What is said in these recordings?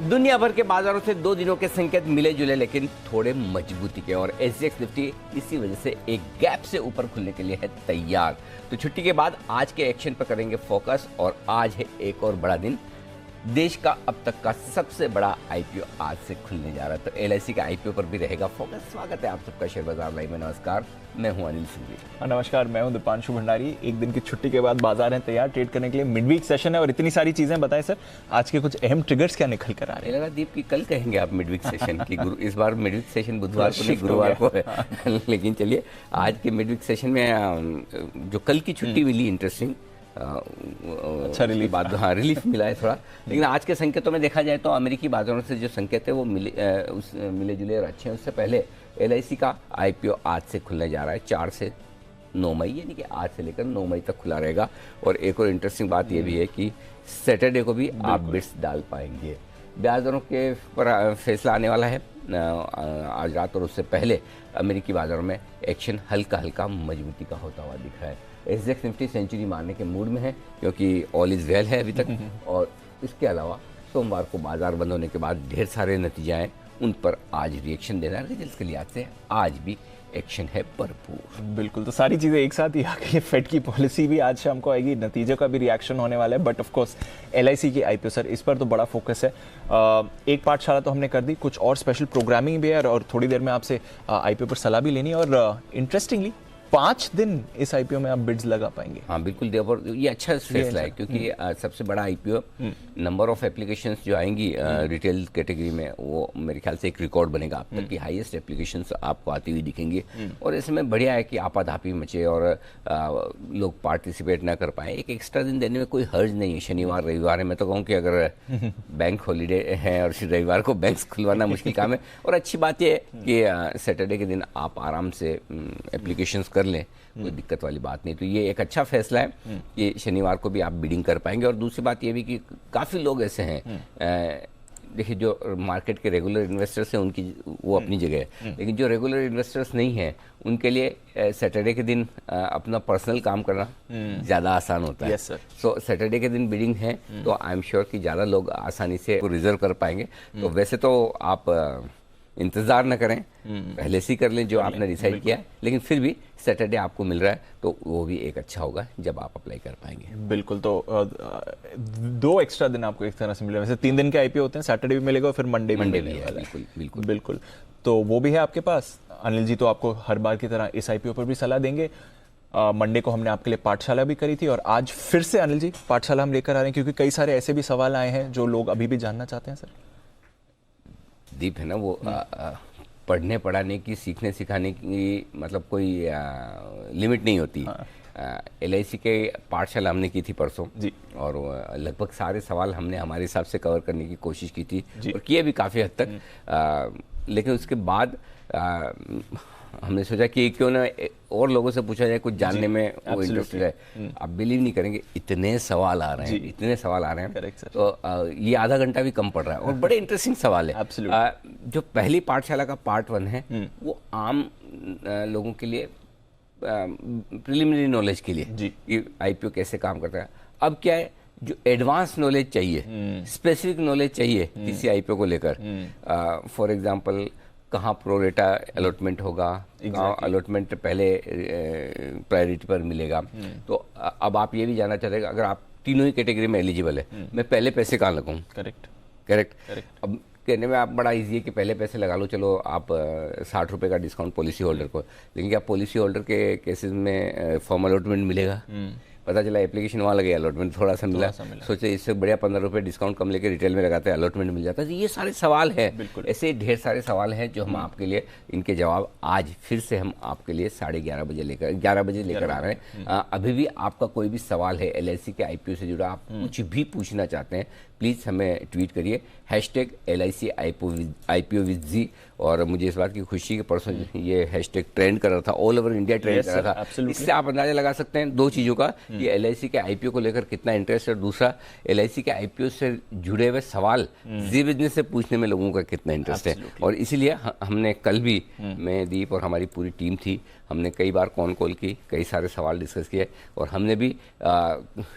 दुनिया भर के बाजारों से 2 दिनों के संकेत मिले जुले लेकिन थोड़े मजबूती के, और एसजीएक्स निफ्टी इसी वजह से एक गैप से ऊपर खुलने के लिए है तैयार। तो छुट्टी के बाद आज के एक्शन पर करेंगे फोकस, और आज है एक और बड़ा दिन। देश का अब तक का सबसे बड़ा आईपीओ आज से खुलने जा रहा है, तो एलआईसी का आईपीओ पर भी रहेगा फोकस। स्वागत है आप सबका शेयर बाजार लाइव में। नमस्कार, मैं हूं अनिल सिंह जी। नमस्कार, मैं हूं दीपांशु भंडारी। एक दिन की छुट्टी के बाद बाजार हैं तैयार ट्रेड करने के लिए। मिडवीक सेशन है और इतनी सारी चीजें बताएं सर, आज के कुछ अहम ट्रिगर्स क्या निकल कर आ रहे हैं? लगा दीप की कल कहेंगे आप मिडवीक सेशन की, इस बार मिडवीक सेशन बुधवार को नहीं गुरुवार को है। लेकिन चलिए, आज के मिडवीक सेशन में जो कल की छुट्टी मिली इंटरेस्टिंग, अच्छा रिलीफ रिलीफ मिला है थोड़ा। लेकिन आज के संकेतों में देखा जाए तो अमेरिकी बाजारों से जो संकेत है वो मिले जुले और अच्छे हैं। उससे पहले एलआईसी का आईपीओ आज से खुलने जा रहा है 4 से 9 मई, यानी कि आज से लेकर 9 मई तक खुला रहेगा। और एक और इंटरेस्टिंग बात यह भी है कि सैटरडे को भी आप बिट्स डाल पाएंगे। ब्याज दरों के पर फैसला आने वाला है आज रात, और उससे पहले अमेरिकी बाजारों में एक्शन हल्का हल्का मजबूती का होता हुआ दिख रहा है। एसजेक्स निफ्टी सेंचुरी मारने के मूड में है क्योंकि ऑल इज वेल है अभी तक। और इसके अलावा सोमवार को बाजार बंद होने के बाद ढेर सारे नतीजे आए, उन पर आज रिएक्शन देना है। रिजल्ट्स के लिहाज से आज भी एक्शन है भरपूर। बिल्कुल, तो सारी चीजें एक साथ ही आ गई। फेड की पॉलिसी भी आज शाम को आएगी, नतीजे का भी रिएक्शन होने वाला है। बट ऑफ कोर्स एलआईसी की आईपीओ सर, इस पर तो बड़ा फोकस है। एक पाठशाला तो हमने कर दी, कुछ और स्पेशल प्रोग्रामिंग भी है और थोड़ी देर में आपसे आईपीओ पर सलाह भी लेनी है। और इंटरेस्टिंगली 5 दिन इस आईपीओ में आप बिड्स लगा पाएंगे। हाँ बिल्कुल, ये अच्छा फैसला है क्योंकि सबसे बड़ा आईपीओ, नंबर ऑफ एप्लीकेशंस जो आएंगी रिटेल कैटेगरी में, वो मेरे ख्याल से एक रिकॉर्ड बनेगा। अब तक की हाईएस्ट एप्लीकेशंस आपको आती हुई दिखेंगी। और इसमें बढ़िया है कि आपाधापी मचे और लोग पार्टिसिपेट ना कर पाए। एक एक्स्ट्रा दिन देने में कोई हर्ज नहीं है। शनिवार रविवार है, मैं तो कहूँ कि अगर बैंक हॉलीडे है और फिर रविवार को बैंक खुलवाना मुश्किल काम है। और अच्छी बात यह है कि सैटरडे के दिन आप आराम से एप्लीकेशंस कर लें, कोई दिक्कत वाली बात नहीं। तो ये एक अच्छा फैसला है कि शनिवार को भी आप बिडिंग कर पाएंगे। और दूसरी बात ये भी कि काफ़ी लोग ऐसे हैं, देखिए, जो मार्केट के रेगुलर इन्वेस्टर्स हैं उनकी वो अपनी जगह है, लेकिन जो रेगुलर इन्वेस्टर्स नहीं हैं उनके लिए सैटरडे के दिन अपना पर्सनल काम करना ज़्यादा आसान होता है। सो सैटरडे के दिन बिडिंग है तो आई एम श्योर कि ज़्यादा लोग आसानी से रिजर्व कर पाएंगे। तो वैसे तो आप इंतज़ार न करें, पहले से ही कर लें जो आपने डिसाइड किया है, लेकिन फिर भी सैटरडे आपको मिल रहा है तो वो भी एक अच्छा होगा जब आप अप्लाई कर पाएंगे। बिल्कुल, तो 2 एक्स्ट्रा दिन आपको एक तरह से मिले। वैसे 3 दिन के आईपीओ होते हैं, सैटरडे भी मिलेगा और फिर मंडे भी है। बिल्कुल, तो वो भी है आपके पास। अनिल जी तो आपको हर बार की तरह इस आईपीओ पर भी सलाह देंगे। मंडे को हमने आपके लिए पाठशाला भी करी थी और आज फिर से अनिल जी पाठशाला हम लेकर आ रहे हैं क्योंकि कई सारे ऐसे भी सवाल आए हैं जो लोग अभी भी जानना चाहते हैं। सर दीप है ना, वो पढ़ने पढ़ाने की, सीखने सिखाने की मतलब कोई लिमिट नहीं होती। एलआईसी के पाठशाला हमने की थी परसों जी, और लगभग सारे सवाल हमने हमारे हिसाब से कवर करने की कोशिश की थी और किए भी काफ़ी हद तक। लेकिन उसके बाद हमने सोचा कि क्यों ना और लोगों से पूछा जाए, कुछ जानने में वो इंटरेस्टेड है। आप बिलीव नहीं करेंगे, इतने सवाल आ रहे हैं, तो ये आधा घंटा भी कम पड़ रहा है और बड़े इंटरेस्टिंग सवाल है। जो पहली पाठशाला का पार्ट 1 है वो आम लोगों के लिए, प्रिलिमिनरी नॉलेज के लिए कि आईपीओ कैसे काम करता है। अब क्या है, जो एडवांस नॉलेज चाहिए, स्पेसिफिक नॉलेज चाहिए किसी आईपीओ को लेकर, फॉर एग्जांपल कहाँ प्रोरेटा अलॉटमेंट होगा, कहाँ अलॉटमेंट पहले प्रायोरिटी पर मिलेगा। तो अब आप ये भी जानना चाहते हैं अगर आप तीनों ही कैटेगरी में एलिजिबल है, मैं पहले पैसे कहाँ लगाऊं? करेक्ट। अब कहने में आप बड़ा इजी है कि पहले पैसे लगा लो, चलो आप 60 रुपये का डिस्काउंट पॉलिसी होल्डर को। लेकिन क्या पॉलिसी होल्डर के केसेस में फॉर्म अलॉटमेंट मिलेगा? पता चला एप्लीकेशन वहाँ लगे, अलॉटमेंट थोड़ा सा मिला। सोचे इससे बढ़िया 15 रुपये डिस्काउंट कम लेके रिटेल में लगाते हैं, अलॉटमेंट मिल जाता है। तो ये सारे सवाल हैं, ऐसे ढेर सारे सवाल हैं जो हम आपके लिए, इनके जवाब आज फिर से हम आपके लिए 11:30 बजे लेकर आ रहे हैं। अभी भी आपका कोई भी सवाल है एलआईसी के आईपीओ से जुड़ा, आप कुछ भी पूछना चाहते हैं, प्लीज़ हमें ट्वीट करिए #LIC IPO with Z। और मुझे इस बात की खुशी कि परसों ये हैशटैग ट्रेंड कर रहा था, ऑल ओवर इंडिया ट्रेंड कर रहा था। इससे आप अंदाजा लगा सकते हैं 2 चीज़ों का, कि एलआईसी के आईपीओ को लेकर कितना इंटरेस्ट है, और दूसरा एलआईसी के आईपीओ से जुड़े हुए सवाल जी बिजनेस से पूछने में लोगों का कितना इंटरेस्ट है। और इसीलिए हमने कल भी, मैं, दीप और हमारी पूरी टीम थी, हमने कई बार कॉल की, कई सारे सवाल डिस्कस किए और हमने भी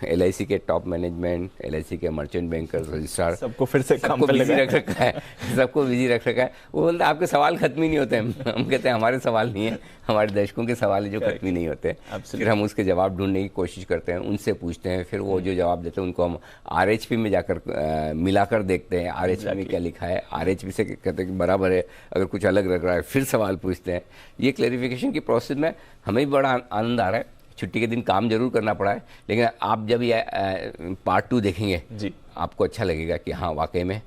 एलआईसी के टॉप मैनेजमेंट, एलआईसी के मर्चेंट बैंक एंकर, रजिस्ट्रार, सबको फिर से काम पे बिजी लगा रख रखा है, सबको बिजी रख रखा है। वो बोलते हैं आपके सवाल खत्म ही नहीं होते हैं। हम कहते हैं हमारे सवाल नहीं है, हमारे दर्शकों के सवाल है जो खत्म ही नहीं होते। फिर हम उसके जवाब ढूंढने की कोशिश करते हैं, उनसे पूछते हैं, फिर वो जो जवाब देते हैं उनको हम RHP में जाकर मिलाकर देखते हैं, RHP में क्या लिखा है, RHP से कहते हैं कि बराबर है, अगर कुछ अलग लग रहा है फिर सवाल पूछते हैं। ये क्लैरिफिकेशन की प्रोसेस में हमें भी बड़ा आनंद आ रहा है। छुट्टी के दिन काम जरूर करना पड़ा है, लेकिन आप जब ये पार्ट 2 देखेंगे जी, आपको अच्छा लगेगा कि हाँ वाकई में,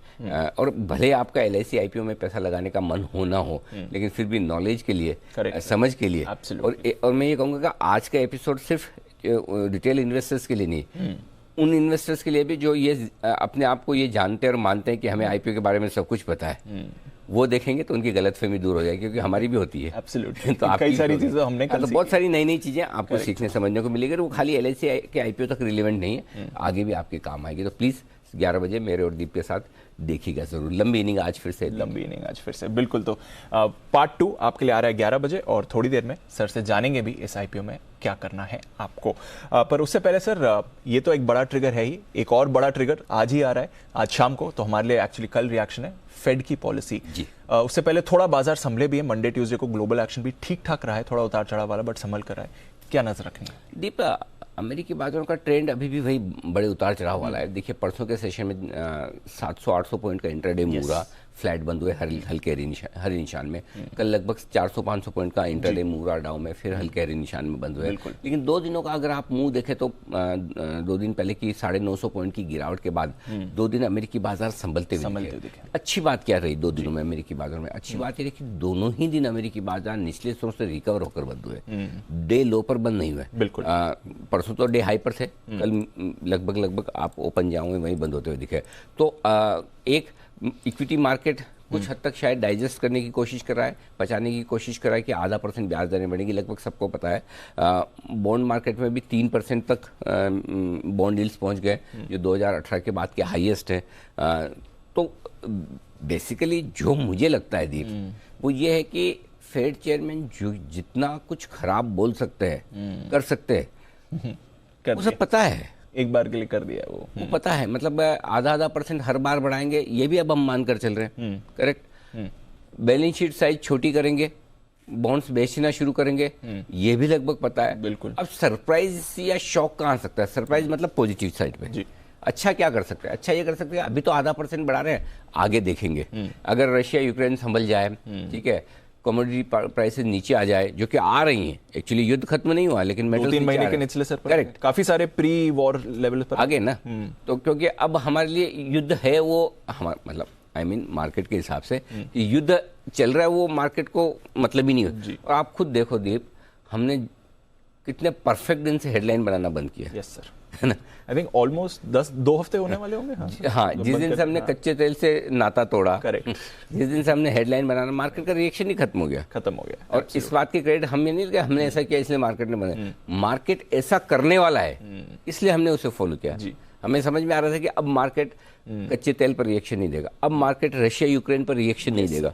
और भले आपका LIC IPO में पैसा लगाने का मन हो ना हो, लेकिन फिर भी नॉलेज के लिए, समझ के लिए, और मैं ये कहूँगा कि आज का एपिसोड सिर्फ रिटेल इन्वेस्टर्स के लिए नहीं, उन इन्वेस्टर्स के लिए भी जो ये अपने आप को ये जानते और मानते हैं कि हमें IPO के बारे में सब कुछ पता है, वो देखेंगे तो उनकी गलतफहमी दूर हो जाएगी, क्योंकि हमारी भी होती है। एब्सोल्युटली। तो कई सारी चीजें हमने तो बहुत सारी नई नई चीजें आपको सीखने समझने को मिलेगी। वो खाली LIC के IPO तक रिलेवेंट नहीं है, आगे भी आपके काम आएगी। तो प्लीज 11 बजे मेरे और दीप के साथ देखिएगा जरूर। लंबी इनिंग आज फिर से, बिल्कुल। तो पार्ट 2 आपके लिए आ रहा है 11 बजे, और थोड़ी देर में सर से जानेंगे भी इस IPO में क्या करना है आपको। पर उससे पहले सर, ये तो एक बड़ा ट्रिगर है ही, एक और बड़ा ट्रिगर आज ही आ रहा है, आज शाम को। तो हमारे लिए एक्चुअली कल रिएक्शन है फेड की पॉलिसी जी। उससे पहले थोड़ा बाजार संभले भी है, मंडे ट्यूसडे को ग्लोबल एक्शन भी ठीक ठाक रहा है, थोड़ा उतार चढ़ाव वाला, बट संभल कर रहा है। क्या नजर रखनी है दीप? अमेरिकी बाजारों का ट्रेंड अभी भी वही बड़े उतार चढ़ाव वाला है। देखिए परसों के सेशन में 700-800 पॉइंट का इंट्राडे मूव रहा, फ्लैट बंद हुए हल्के हरे निशान में। कल लगभग 400-500 पॉइंट का इंट्राडे मूव रहा डाउन में, फिर हल्के हरे निशान में बंद हुए। लेकिन 2 दिनों का अगर आप मूव देखें तो 2 दिन पहले की 950 पॉइंट की गिरावट के बाद 2 दिन अमेरिकी बाजार संभलते हुए दिखे। अच्छी बात क्या रही 2 दिनों में अमेरिकी बाजार में? अच्छी बात ये रही कि दोनों ही दिन अमेरिकी बाजार निचले स्तर से रिकवर होकर बंद हुए, डे लो पर बंद नहीं हुए। बिल्कुल। परसों तो डे हाई पर थे, कल लगभग आप ओपन जाओगे वहीं बंद होते हुए दिखे। तो एक इक्विटी मार्केट कुछ हद तक शायद डाइजेस्ट करने की कोशिश कर रहा है, पचाने की कोशिश कर रहा है कि 0.5% ब्याज दरें बढ़ेगी, लगभग सबको पता है। बॉन्ड मार्केट में भी 3% तक बॉन्ड यील्ड्स पहुंच गए, जो 2018 के बाद के हाईएस्ट है। तो बेसिकली जो मुझे लगता है दीप, वो ये है कि फेड चेयरमैन जो जितना कुछ खराब बोल सकते हैं, कर सकते हैं, वो सब पता है, एक बार के लिए कर दिया वो पता है। मतलब 0.5% हर बार बढ़ाएंगे, ये भी अब हम मानकर चल रहे हैं। करेक्ट। बैलेंस शीट साइज छोटी करेंगे, बॉन्ड्स बेचना शुरू करेंगे, ये भी लगभग पता है। बिल्कुल। अब सरप्राइज या शॉक कहाँ आ सकता है? सरप्राइज मतलब पॉजिटिव साइड पे जी। अच्छा क्या कर सकते हैं? अच्छा ये कर सकते हैं अभी तो 0.5% बढ़ा रहे हैं, आगे देखेंगे। अगर रशिया यूक्रेन संभल जाए, ठीक है, कमोडिटी प्राइसेस नीचे आ जाए, जो कि आ रही हैं, एक्चुअली युद्ध खत्म नहीं हुआ, लेकिन मेटल 2-3 महीने के निचले सर पर करेक्ट, काफी सारे प्री वॉर लेवल पर आगे ना। तो क्योंकि अब हमारे लिए युद्ध है, वो हमारा मतलब मार्केट के हिसाब से युद्ध चल रहा है, वो मार्केट को मतलब ही नहीं होता। और आप खुद देखो दीप, हमने कितने परफेक्ट दिन से हेडलाइन बनाना बंद किया। यस सर, है ना। आई थिंक ऑलमोस्ट 2 हफ्ते होने वाले होंगे। हाँ, जिस दिन से हमने कच्चे तेल से नाता तोड़ा, करेक्ट, जिस दिन से हमने हेडलाइन बनाना, मार्केट का रिएक्शन ही खत्म हो गया। और इस बात की क्रेडिट हमें नहीं लगा हमने ऐसा किया इसलिए मार्केट ने बना, मार्केट ऐसा करने वाला है इसलिए हमने उसे फॉलो किया। हमें समझ में आ रहा था कि अब मार्केट कच्चे तेल पर रिएक्शन नहीं देगा, अब मार्केट रशिया यूक्रेन पर रिएक्शन नहीं देगा,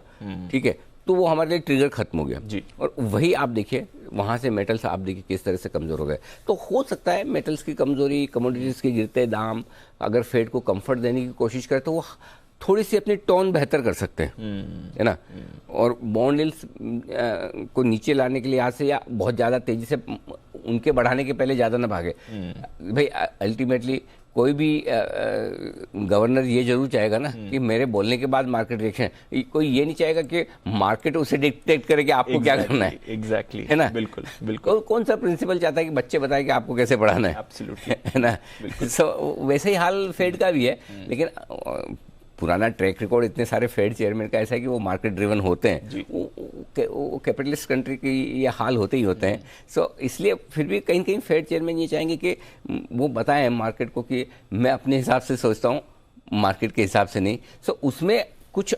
ठीक है, तो वो हमारे लिए ट्रिगर खत्म हो गया जी। और वही आप देखिए वहाँ से मेटल्स आप देखिए किस तरह से कमज़ोर हो गए। तो हो सकता है मेटल्स की कमज़ोरी, कमोडिटीज़ के गिरते दाम अगर फेड को कंफर्ट देने की कोशिश करे तो वो थोड़ी सी अपनी टोन बेहतर कर सकते हैं, है ना। और बॉन्ड यील्ड्स को नीचे लाने के लिए यहाँ से या बहुत ज़्यादा तेज़ी से उनके बढ़ाने के पहले ज़्यादा ना भागे भाई। अल्टीमेटली कोई भी गवर्नर ये जरूर चाहेगा ना कि मेरे बोलने के बाद मार्केट रिएक्शन, कोई ये नहीं चाहेगा कि मार्केट उसे डिक्टेट करे कि आपको क्या करना है। एग्जैक्टली, है ना। बिल्कुल बिल्कुल। कौन सा प्रिंसिपल चाहता है कि बच्चे बताए कि आपको कैसे पढ़ाना है? एब्सोल्युटली, है ना। वैसे ही हाल फेड का भी है, लेकिन पुराना ट्रैक रिकॉर्ड इतने सारे फेड चेयरमैन का ऐसा है कि वो मार्केट ड्रिवन होते हैं, वो कैपिटलिस्ट कंट्री की ये हाल होते ही होते हैं। सो इसलिए फिर भी कहीं कहीं फेड चेयरमैन ये चाहेंगे कि वो बताएं मार्केट को कि मैं अपने हिसाब से सोचता हूँ, मार्केट के हिसाब से नहीं। सो उसमें कुछ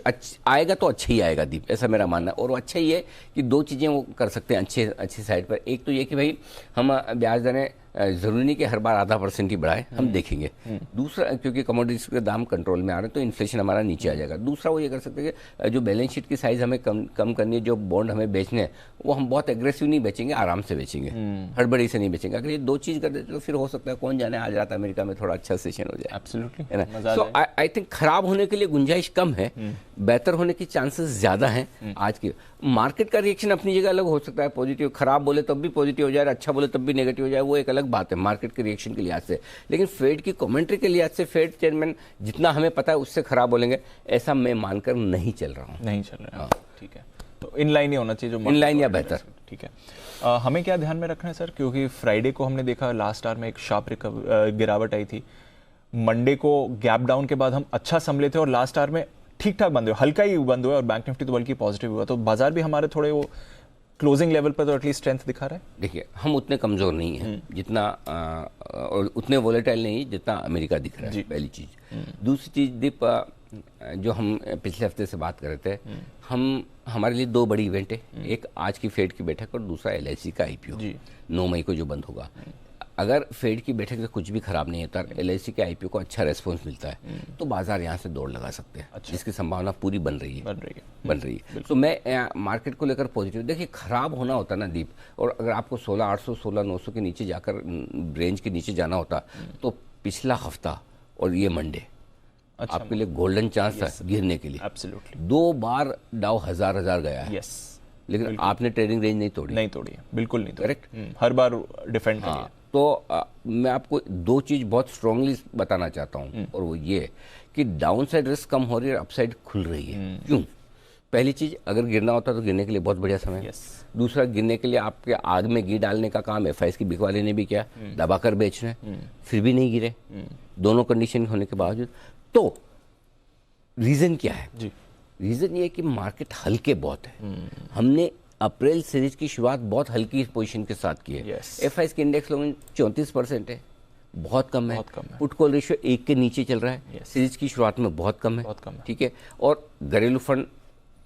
आएगा तो अच्छा ही आएगा दीप, ऐसा मेरा मानना है। और वो अच्छा ही है कि 2 चीज़ें वो कर सकते हैं अच्छी साइड पर। एक तो ये कि भाई हम ब्याज दरें ज़रूरी नहीं कि हर बार आधा % ही बढ़ाए, हम देखेंगे। दूसरा, क्योंकि कमोडिटीज के दाम कंट्रोल में आ रहे हैं तो इन्फ्लेशन हमारा नीचे आ जाएगा। दूसरा वो ये कर सकते हैं कि जो बैलेंस शीट की साइज़ हमें कम करनी है, जो बॉन्ड हमें बेचने हैं वो हम बहुत एग्रेसिव नहीं बेचेंगे, आराम से बेचेंगे, हड़बड़ी से नहीं बेचेंगे। अगर ये 2 चीज़ कर देते तो फिर हो सकता है कौन जाने आज रात अमेरिका में थोड़ा अच्छा सेशन हो जाए। एब्सोल्युटली, है ना। सो आई थिंक खराब होने के लिए गुंजाइश कम है, बेहतर होने की चांसेस ज़्यादा हैं। आज की मार्केट का रिएक्शन अपनी जगह अलग हो सकता है, पॉजिटिव, खराब बोले तब भी पॉजिटिव हो जाए, अच्छा बोले तब भी नेगेटिव हो जाए, वो एक अलग बात है मार्केट के रिएक्शन के लिहाज से। लेकिन फेड की कमेंट्री के लिहाज से फेड चेयरमैन जितना हमें पता है उससे खराब बोलेंगे, ऐसा मैं मानकर नहीं चल रहा हूँ। नहीं चल रहा है, ठीक है। तो इन लाइन ही होना चाहिए, जो इन लाइन या बेहतर। ठीक है। हमें क्या ध्यान में रखना है सर, क्योंकि फ्राइडे को हमने देखा लास्ट आवर में एक शार्प गिरावट आई थी, मंडे को गैप डाउन के बाद हम अच्छा संभले थे और लास्ट आवर में ठीक ठाक बंद हुए, हल्का ही बंद हुआ और बैंक निफ्टी तो बल्कि पॉजिटिव हुआ। तो बाजार भी हमारे थोड़े वो क्लोजिंग लेवल पर तो एटलीस्ट स्ट्रेंथ दिखा रहा है। देखिए, हम उतने कमज़ोर नहीं हैं जितना और उतने वोलेटाइल नहीं जितना अमेरिका दिख रहा है, पहली चीज़। दूसरी चीज़ दीप, जो हम पिछले हफ्ते से बात कर रहे थे, हमारे लिए 2 बड़ी इवेंट है, एक आज की फेड की बैठक और दूसरा LIC का IPO 9 मई को जो बंद होगा। अगर फेड की बैठक से कुछ भी खराब नहीं होता, LIC के IPO को अच्छा रेस्पॉन्स मिलता है तो बाजार यहाँ से दौड़ लगा सकते हैं। अच्छा। जिसकी संभावना पूरी बन रही है। तो मैं मार्केट को लेकर पॉजिटिव। देखिए, खराब होना होता ना दीप, और अगर आपको 16,800 16,900 के नीचे जाकर रेंज के नीचे जाना होता तो पिछला हफ्ता और ये मंडे आपके लिए गोल्डन चांस था गिरने के लिए। एब्सोल्युटली 2 बार डाउ 1000 गया है, लेकिन आपने ट्रेडिंग रेंज नहीं तोड़ी है, बिल्कुल नहीं। करेक्ट, हर बार डिफेंड करिए। तो मैं आपको 2 चीज़ बहुत स्ट्रांगली बताना चाहता हूँ, और वो ये कि डाउन साइड रिस्क कम हो रही है और अपसाइड खुल रही है। क्यों? पहली चीज़, अगर गिरना होता तो गिरने के लिए बहुत बढ़िया समय है। दूसरा, गिरने के लिए आपके आग में घी डालने का काम FIs की बिक वाले ने भी किया, दबाकर बेच रहे हैं, फिर भी नहीं गिरे, दोनों कंडीशन होने के बावजूद। तो रीज़न क्या है? रीज़न ये है कि मार्केट हल्के बहुत है। हमने अप्रैल सीरीज की शुरुआत बहुत हल्की पोजीशन के साथ की है। FIs की इंडेक्स लोगों 34% है, बहुत कम है। पुट कॉल रेशियो 1 के नीचे चल रहा है। सीरीज की शुरुआत में बहुत कम है। ठीक है, और घरेलू फंड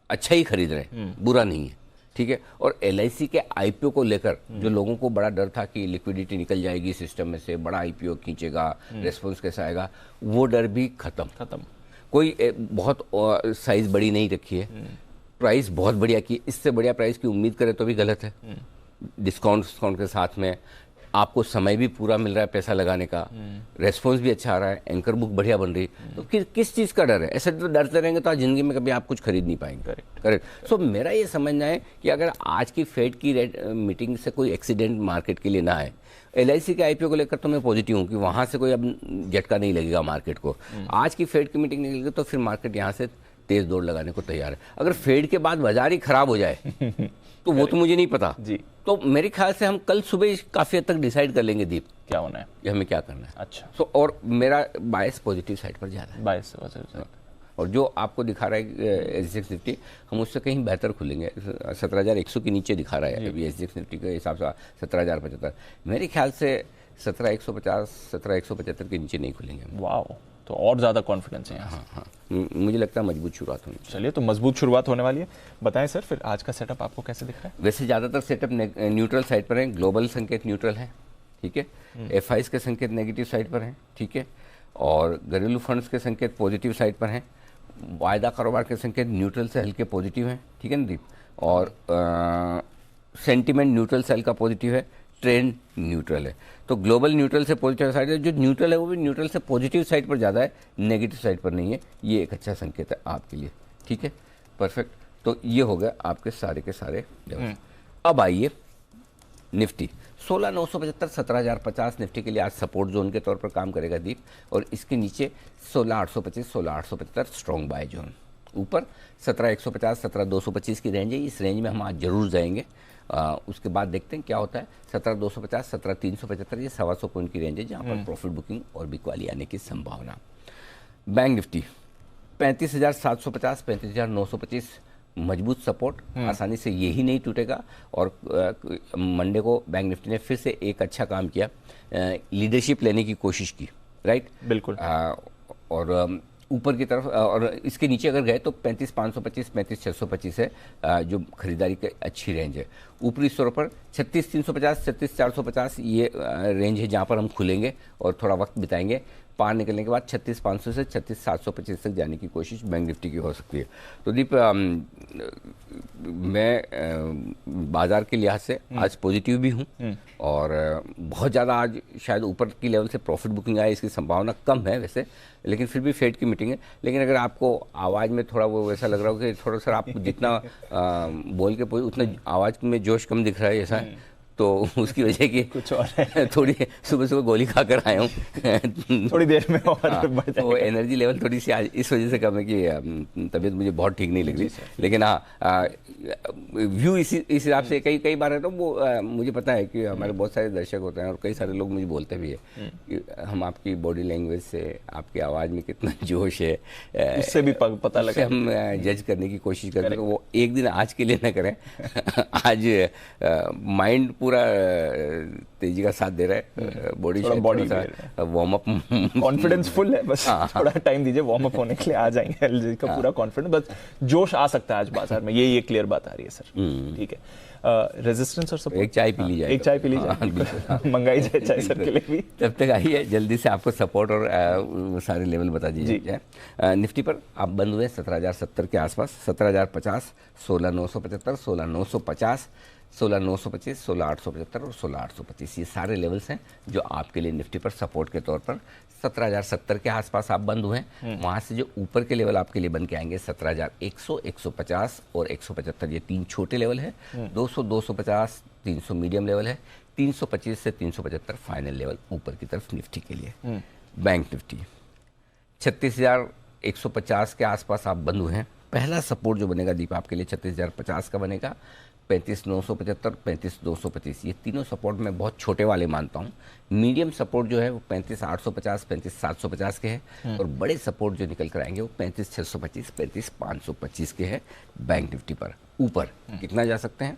अच्छा ही खरीद रहे हैं, बुरा नहीं है। ठीक है, और LIC के IPO को लेकर जो लोगों को बड़ा डर था कि लिक्विडिटी निकल जाएगी सिस्टम में से, बड़ा IPO खींचेगा, रेस्पॉन्स कैसा आएगा, वो डर भी खत्म। कोई बहुत साइज बड़ी नहीं रखी है, प्राइस बहुत बढ़िया की, इससे बढ़िया प्राइस की उम्मीद करें तो भी गलत है। डिस्काउंट के साथ में आपको समय भी पूरा मिल रहा है पैसा लगाने का, रेस्पॉन्स भी अच्छा आ रहा है, एंकर बुक बढ़िया बन रही है। तो किस चीज़ का डर है? ऐसे तो डरते रहेंगे तो आज ज़िंदगी में कभी आप कुछ खरीद नहीं पाएंगे। करेक्ट। सो मेरा ये समझना है कि अगर आज की फेड की मीटिंग से कोई एक्सीडेंट मार्केट के लिए ना आए, LIC के IPO को लेकर तो मैं पॉजिटिव हूँ कि वहाँ से कोई अब झटका नहीं लगेगा मार्केट को। आज की फेड की मीटिंग निकलेगी तो फिर मार्केट यहाँ से तेज दौड़ लगाने को तैयार है। अगर फेड के बाद बाजार ही खराब हो जाए तो वो तो मुझे नहीं पता जी। तो मेरे ख्याल से हम कल सुबह काफी हद तक डिसाइड कर लेंगे दीप क्या होना है, कि हमें क्या करना है। अच्छा। सो और मेरा बायस पॉजिटिव साइड पर ज्यादा है। बायस और जो आपको दिखा रहा है SGX निफ्टी, हम उससे कहीं बेहतर खुलेंगे। 17,100 के नीचे दिखा रहा है अभी SGX निफ्टी के हिसाब से 17,075। मेरे ख्याल से 17,150 17,175 के नीचे नहीं खुलेंगे। वाह, तो और ज़्यादा कॉन्फिडेंस है। हाँ, मुझे लगता है मजबूत शुरुआत होनी। चलिए, तो मजबूत शुरुआत होने वाली है। बताएं सर, फिर आज का सेटअप आपको कैसे दिख रहा है? वैसे ज़्यादातर सेटअप न्यूट्रल साइड पर है, ग्लोबल संकेत न्यूट्रल है। ठीक है, FIs के संकेत नेगेटिव साइड पर हैं। ठीक है, और घरेलू फंड्स के संकेत पॉजिटिव साइड पर हैं। वायदा कारोबार के संकेत न्यूट्रल से हल्के पॉजिटिव हैं। ठीक है ना दीप, और सेंटिमेंट न्यूट्रल सेल का पॉजिटिव है, ट्रेंड न्यूट्रल है। तो ग्लोबल न्यूट्रल से पॉजिटिव साइड है, जो न्यूट्रल है वो भी न्यूट्रल से पॉजिटिव साइड पर ज़्यादा है, नेगेटिव साइड पर नहीं है। ये एक अच्छा संकेत है आपके लिए। ठीक है, परफेक्ट। तो ये हो गया आपके सारे के सारे लेवल। अब आइए निफ्टी 16,975 17,050 निफ्टी के लिए आज सपोर्ट जोन के तौर पर काम करेगा दीप, और इसके नीचे 16,825 16,875 स्ट्रॉन्ग बाय जोन। ऊपर 17,150 17,225 की रेंज है, इस रेंज में हम आज जरूर जाएंगे। उसके बाद देखते हैं क्या होता है। 17,250 17,375 ये 125 पॉइंट की रेंज है जहाँ पर प्रॉफिट बुकिंग और बिकवाली आने की संभावना। बैंक निफ्टी 35,750 35,925 मजबूत सपोर्ट, आसानी से यही नहीं टूटेगा। और मंडे को बैंक निफ्टी ने फिर से एक अच्छा काम किया, लीडरशिप लेने की कोशिश की। राइट, बिल्कुल। और ऊपर की तरफ और इसके नीचे अगर गए तो 35,525, 35,625 है जो खरीदारी की अच्छी रेंज है। ऊपरी स्तर पर 36,350, 36,450 ये रेंज है जहाँ पर हम खुलेंगे और थोड़ा वक्त बिताएंगे। पार निकलने के बाद 36,500 से 36,725 तक जाने की कोशिश बैंक निफ्टी की हो सकती है। तो दीप मैं बाजार के लिहाज से आज पॉजिटिव भी हूँ और बहुत ज़्यादा आज शायद ऊपर की लेवल से प्रॉफिट बुकिंग आए इसकी संभावना कम है वैसे, लेकिन फिर भी फेड की मीटिंग है। लेकिन अगर आपको आवाज़ में थोड़ा वो वैसा लग रहा हो कि थोड़ा सा आप जितना बोल के उतना आवाज़ में जोश कम दिख रहा है ऐसा है, तो उसकी वजह की कुछ और है। थोड़ी सुबह गोली खाकर आया हूँ थोड़ी देर में और बढ़ जाएगा। वो एनर्जी लेवल थोड़ी सी आज इस वजह से कम है कि तबीयत मुझे बहुत ठीक नहीं लग रही। लेकिन हाँ व्यू इस हिसाब से कई बार है तो वो मुझे पता है कि हमारे बहुत सारे दर्शक होते हैं और कई सारे लोग मुझे बोलते भी है कि हम आपकी बॉडी लैंग्वेज से आपकी आवाज़ में कितना जोश है उससे भी पता लगा हम जज करने की कोशिश करते हैं। तो वो एक दिन आज के लिए न करें आज माइंड पूरा तेजी का साथ दे रहा है, body warm up confidence full है, बस थोड़ा टाइम दीजिए वार्म अप होने के लिए आ जाएंगे। एलजी का पूरा कॉन्फिडेंस, बस जोश आ सकता है आज बाजार में, ये क्लियर बात आ रही है सर। ठीक है, रेजिस्टेंस और सपोर्ट। एक चाय पी ली जाए, एक चाय पी ली जाए, मंगाई जाए चाय सर के लिए भी। तब तक आइए जल्दी से आपको सपोर्ट और सारे लेवल बता दीजिए। निफ्टी पर आप बंद हुए 17,070 के आसपास, 17,050, 16,975, 16,950, 16,925, 16,875 और 16,825 ये सारे लेवल्स हैं जो आपके लिए निफ्टी पर सपोर्ट के तौर पर 17,070 के आसपास आप बंद हुए हैं। वहाँ से जो ऊपर के लेवल आपके लिए बन के आएंगे 17,100, 150 और 175, ये 3 छोटे लेवल है। 200, 250, 300 मीडियम लेवल है। 325 से 375 फाइनल लेवल ऊपर की तरफ निफ्टी के लिए। बैंक निफ्टी 36,150 के आसपास आप बंद हुए हैं। पहला सपोर्ट जो बनेगा दीप आपके लिए 36,050 का बनेगा। 35,975, 35,225 ये तीनों सपोर्ट मैं बहुत छोटे वाले मानता हूँ। मीडियम सपोर्ट जो है वो 35,850, 35,750 के हैं और बड़े सपोर्ट जो निकल कर आएंगे वो 35,625, 35,525 के हैं। बैंक निफ्टी पर ऊपर कितना जा सकते हैं?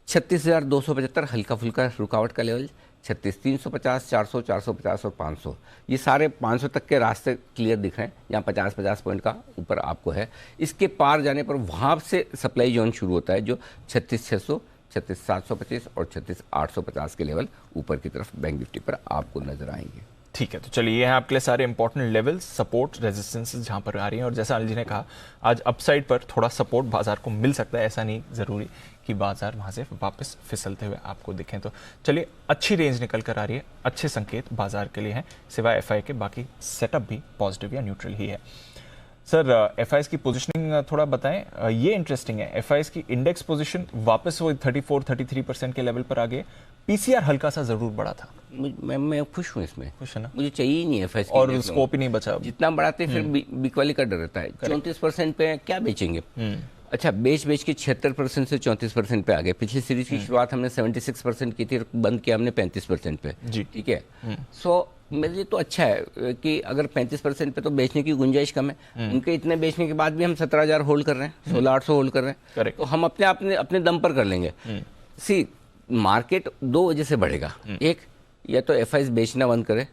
36,275 हल्का फुल्का रुकावट का लेवल, 36,350, 400, 450 और 500 ये सारे 500 तक के रास्ते क्लियर दिख रहे हैं। यहाँ 50-50 पॉइंट का ऊपर आपको है। इसके पार जाने पर वहाँ से सप्लाई जोन शुरू होता है जो 36,600, 36,725 और 36,850 के लेवल ऊपर की तरफ बैंक निफ्टी पर आपको नजर आएंगे। ठीक है, तो चलिए ये हैं आपके लिए सारे इंपॉर्टेंट लेवल्स, सपोर्ट, रेजिस्टेंसेस जहां पर आ रही हैं। और जैसा अनिल जी ने कहा आज अपसाइड पर थोड़ा सपोर्ट बाजार को मिल सकता है, ऐसा नहीं जरूरी कि बाजार वहां से वापस फिसलते हुए आपको दिखें। तो चलिए अच्छी रेंज निकल कर आ रही है, अच्छे संकेत बाजार के लिए हैं। सिवाय एफआई के बाकी सेटअप भी पॉजिटिव या न्यूट्रल ही है। सर एफआईएस की पोजीशनिंग थोड़ा बताएं, ये इंटरेस्टिंग है। एफआईएस की इंडेक्स पोजीशन वापस वो 34-33% के लेवल पर आ गए। पीसीआर हल्का सा जरूर बढ़ा था। मैं खुश हूँ इसमें, खुश है ना, मुझे चाहिए ही नहीं एफआईएस और स्कोप ही नहीं बचा। जितना बढ़ाते फिर बिकवाली का डर रहता है। 34% पे क्या बेचेंगे? अच्छा बेच के 76% से 34% पे आ गए। पिछली सीरीज की शुरुआत हमने 76% की थी, बंद किया हमने 35% पे। ठीक है, सो मेरे लिए तो अच्छा है कि अगर 35% पे तो बेचने की गुंजाइश कम है। उनके इतने बेचने के बाद भी हम 17,000 होल्ड कर रहे हैं, 16,800 होल्ड कर रहे हैं, तो हम अपने दम पर कर लेंगे। सी मार्केट 2 वजह से बढ़ेगा। एक, या तो एफआईएस बेचना बंद करे